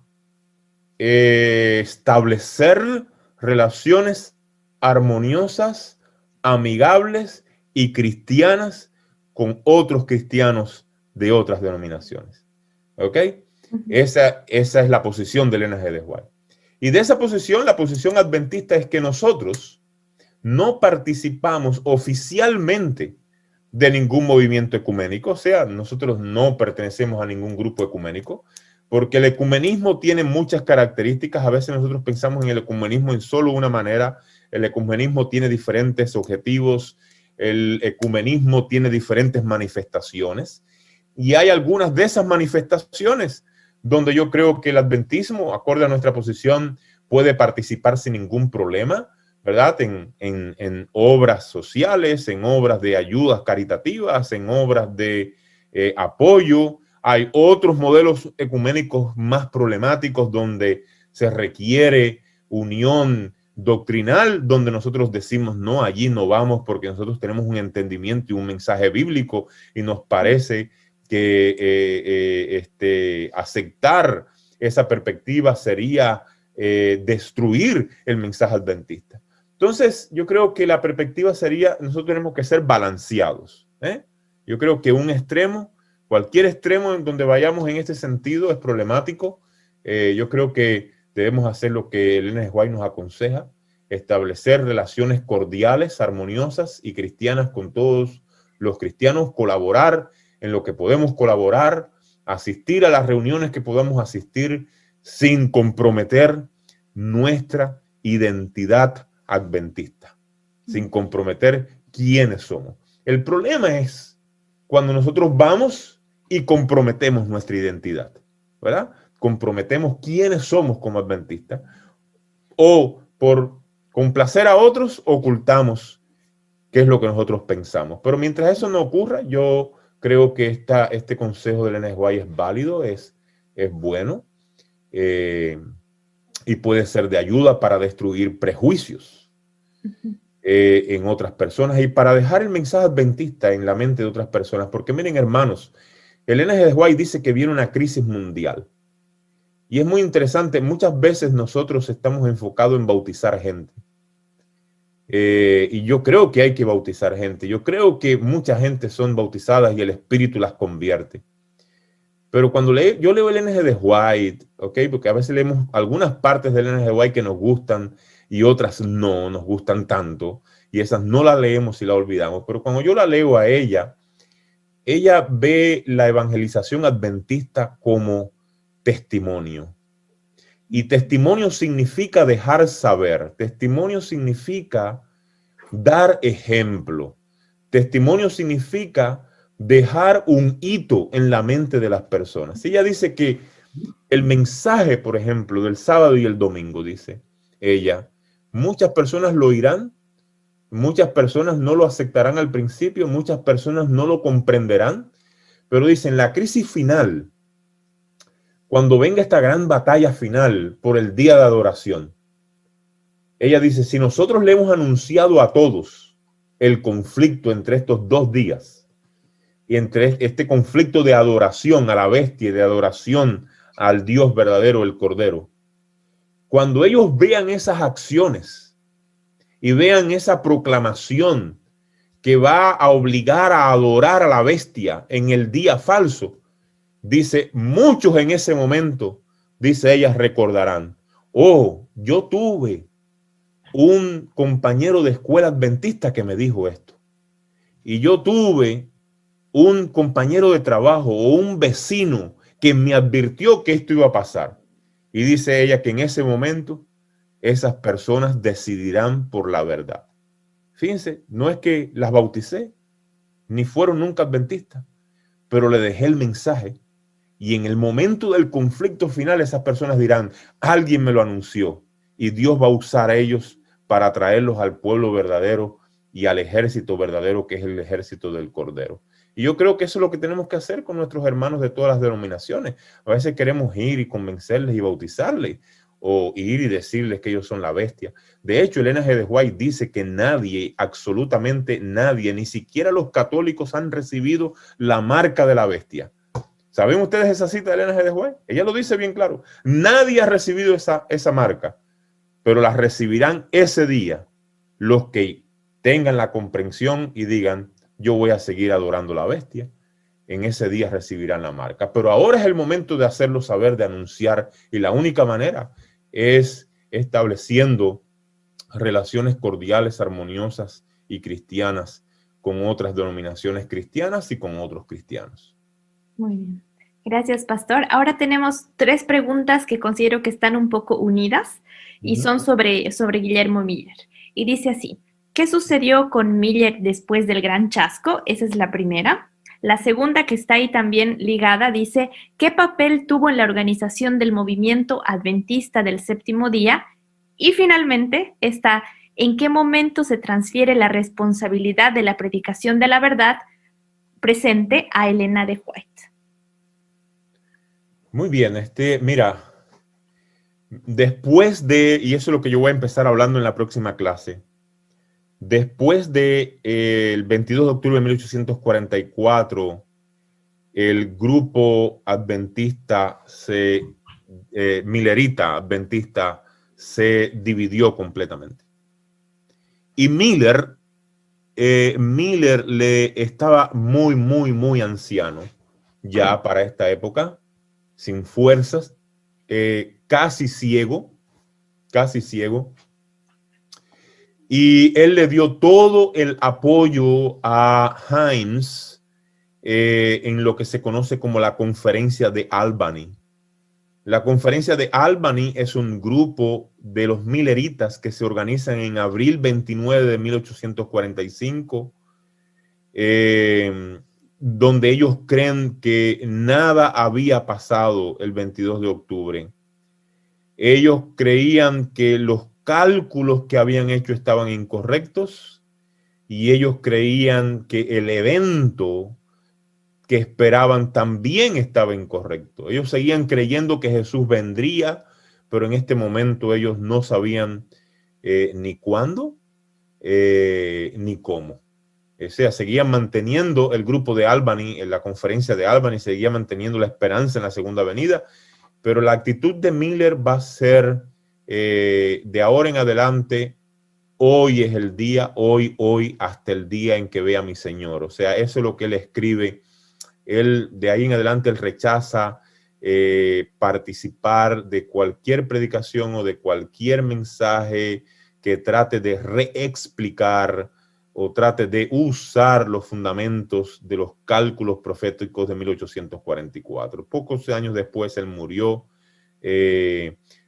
establecer relaciones armoniosas, amigables y cristianas con otros cristianos de otras denominaciones. ¿Ok? Esa es la posición de Elena G. de White. Y de esa posición, la posición adventista es que nosotros no participamos oficialmente de ningún movimiento ecuménico. O sea, nosotros no pertenecemos a ningún grupo ecuménico, porque el ecumenismo tiene muchas características. A veces nosotros pensamos en el ecumenismo en solo una manera. El ecumenismo tiene diferentes objetivos. El ecumenismo tiene diferentes manifestaciones. Y hay algunas de esas manifestaciones donde yo creo que el adventismo, acorde a nuestra posición, puede participar sin ningún problema, ¿verdad? En obras sociales, en obras de ayudas caritativas, en obras de apoyo. Hay otros modelos ecuménicos más problemáticos donde se requiere unión doctrinal, donde nosotros decimos no, allí no vamos porque nosotros tenemos un entendimiento y un mensaje bíblico y nos parece que aceptar esa perspectiva sería destruir el mensaje adventista. Entonces, yo creo que la perspectiva sería, nosotros tenemos que ser balanceados. Yo creo que un extremo, cualquier extremo en donde vayamos en este sentido es problemático. Yo creo que debemos hacer lo que Elena G. White nos aconseja, establecer relaciones cordiales, armoniosas y cristianas con todos los cristianos, colaborar en lo que podemos colaborar, asistir a las reuniones que podamos asistir sin comprometer nuestra identidad adventista, sin comprometer quiénes somos. El problema es cuando nosotros vamos y comprometemos nuestra identidad, ¿verdad? Comprometemos quiénes somos como adventistas, o por complacer a otros ocultamos qué es lo que nosotros pensamos. Pero mientras eso no ocurra, yo creo que este consejo de Elena G. White es válido, es bueno, y puede ser de ayuda para destruir prejuicios en otras personas y para dejar el mensaje adventista en la mente de otras personas. Porque miren, hermanos, Elena G. White dice que viene una crisis mundial. Y es muy interesante, muchas veces nosotros estamos enfocados en bautizar gente. Y yo creo que hay que bautizar gente. Yo creo que mucha gente son bautizadas y el Espíritu las convierte. Pero cuando yo leo Elena G. White, ¿okay? Porque a veces leemos algunas partes de Elena G. White que nos gustan y otras no nos gustan tanto. Y esas no las leemos y las olvidamos. Pero cuando yo la leo a ella ve la evangelización adventista como testimonio. Y testimonio significa dejar saber. Testimonio significa dar ejemplo. Testimonio significa dejar un hito en la mente de las personas. Ella dice que el mensaje, por ejemplo, del sábado y el domingo, dice ella, muchas personas lo oirán, muchas personas no lo aceptarán al principio, muchas personas no lo comprenderán, pero dicen, la crisis final, cuando venga esta gran batalla final por el día de adoración, ella dice, si nosotros le hemos anunciado a todos el conflicto entre estos 2 días y entre este conflicto de adoración a la bestia y de adoración al Dios verdadero, el Cordero, cuando ellos vean esas acciones y vean esa proclamación que va a obligar a adorar a la bestia en el día falso, dice, muchos en ese momento, dice ella, recordarán, oh, yo tuve un compañero de escuela adventista que me dijo esto. Y yo tuve un compañero de trabajo o un vecino que me advirtió que esto iba a pasar. Y dice ella que en ese momento esas personas decidirán por la verdad. Fíjense, no es que las bauticé, ni fueron nunca adventistas, pero le dejé el mensaje. Y en el momento del conflicto final, esas personas dirán, alguien me lo anunció y Dios va a usar a ellos para traerlos al pueblo verdadero y al ejército verdadero, que es el ejército del Cordero. Y yo creo que eso es lo que tenemos que hacer con nuestros hermanos de todas las denominaciones. A veces queremos ir y convencerles y bautizarles, o ir y decirles que ellos son la bestia. De hecho, Elena G. de White dice que nadie, absolutamente nadie, ni siquiera los católicos han recibido la marca de la bestia. ¿Saben ustedes esa cita de Elena G. de White? Ella lo dice bien claro. Nadie ha recibido esa marca, pero la recibirán ese día los que tengan la comprensión y digan, yo voy a seguir adorando a la bestia. En ese día recibirán la marca. Pero ahora es el momento de hacerlo saber, de anunciar, y la única manera es estableciendo relaciones cordiales, armoniosas y cristianas con otras denominaciones cristianas y con otros cristianos. Muy bien. Gracias, pastor. Ahora tenemos 3 preguntas que considero que están un poco unidas y son sobre Guillermo Miller. Y dice así, ¿qué sucedió con Miller después del gran chasco? Esa es la primera. La segunda, que está ahí también ligada, dice, ¿qué papel tuvo en la organización del movimiento adventista del séptimo día? Y finalmente está, ¿en qué momento se transfiere la responsabilidad de la predicación de la verdad presente a Elena de White? Muy bien, mira, después de, y eso es lo que yo voy a empezar hablando en la próxima clase, después del 22 de octubre de 1844, el grupo adventista, millerita adventista, se dividió completamente. Y Miller le estaba muy anciano ya para esta época, sin fuerzas, casi ciego. Y él le dio todo el apoyo a Himes en lo que se conoce como la Conferencia de Albany. La Conferencia de Albany es un grupo de los milleritas que se organizan en abril 29 de 1845, donde ellos creen que nada había pasado el 22 de octubre. Ellos creían que los cálculos que habían hecho estaban incorrectos y ellos creían que el evento que esperaban también estaba incorrecto. Ellos seguían creyendo que Jesús vendría, pero en este momento ellos no sabían ni cuándo ni cómo. O sea, seguían manteniendo el grupo de Albany, en la conferencia de Albany, seguía manteniendo la esperanza en la segunda venida, pero la actitud de Miller va a ser de ahora en adelante, hoy es el día, hoy, hasta el día en que vea a mi Señor. O sea, eso es lo que él escribe. Él, de ahí en adelante, él rechaza participar de cualquier predicación o de cualquier mensaje que trate de reexplicar o trate de usar los fundamentos de los cálculos proféticos de 1844. Pocos años después él murió,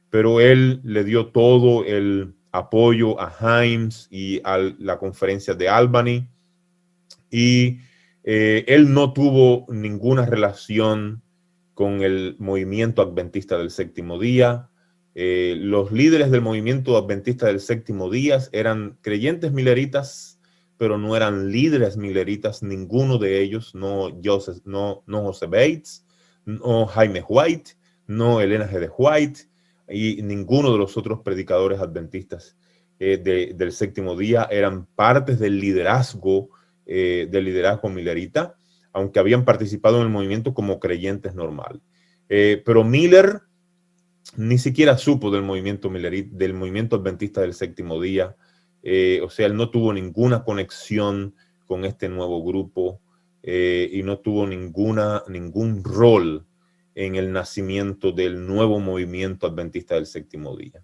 pero él le dio todo el apoyo a Himes y a la conferencia de Albany, y él no tuvo ninguna relación con el movimiento adventista del séptimo día. Los líderes del movimiento adventista del séptimo día eran creyentes milleritas, pero no eran líderes milleritas, ninguno de ellos, no Joseph Bates, no Jaime White, no Elena G. de White, y ninguno de los otros predicadores adventistas del séptimo día eran partes del liderazgo millerita, aunque habían participado en el movimiento como creyentes normal. Pero Miller ni siquiera supo del movimiento adventista del séptimo día. O sea, él no tuvo ninguna conexión con este nuevo grupo y no tuvo ningún rol en el nacimiento del nuevo movimiento adventista del séptimo día.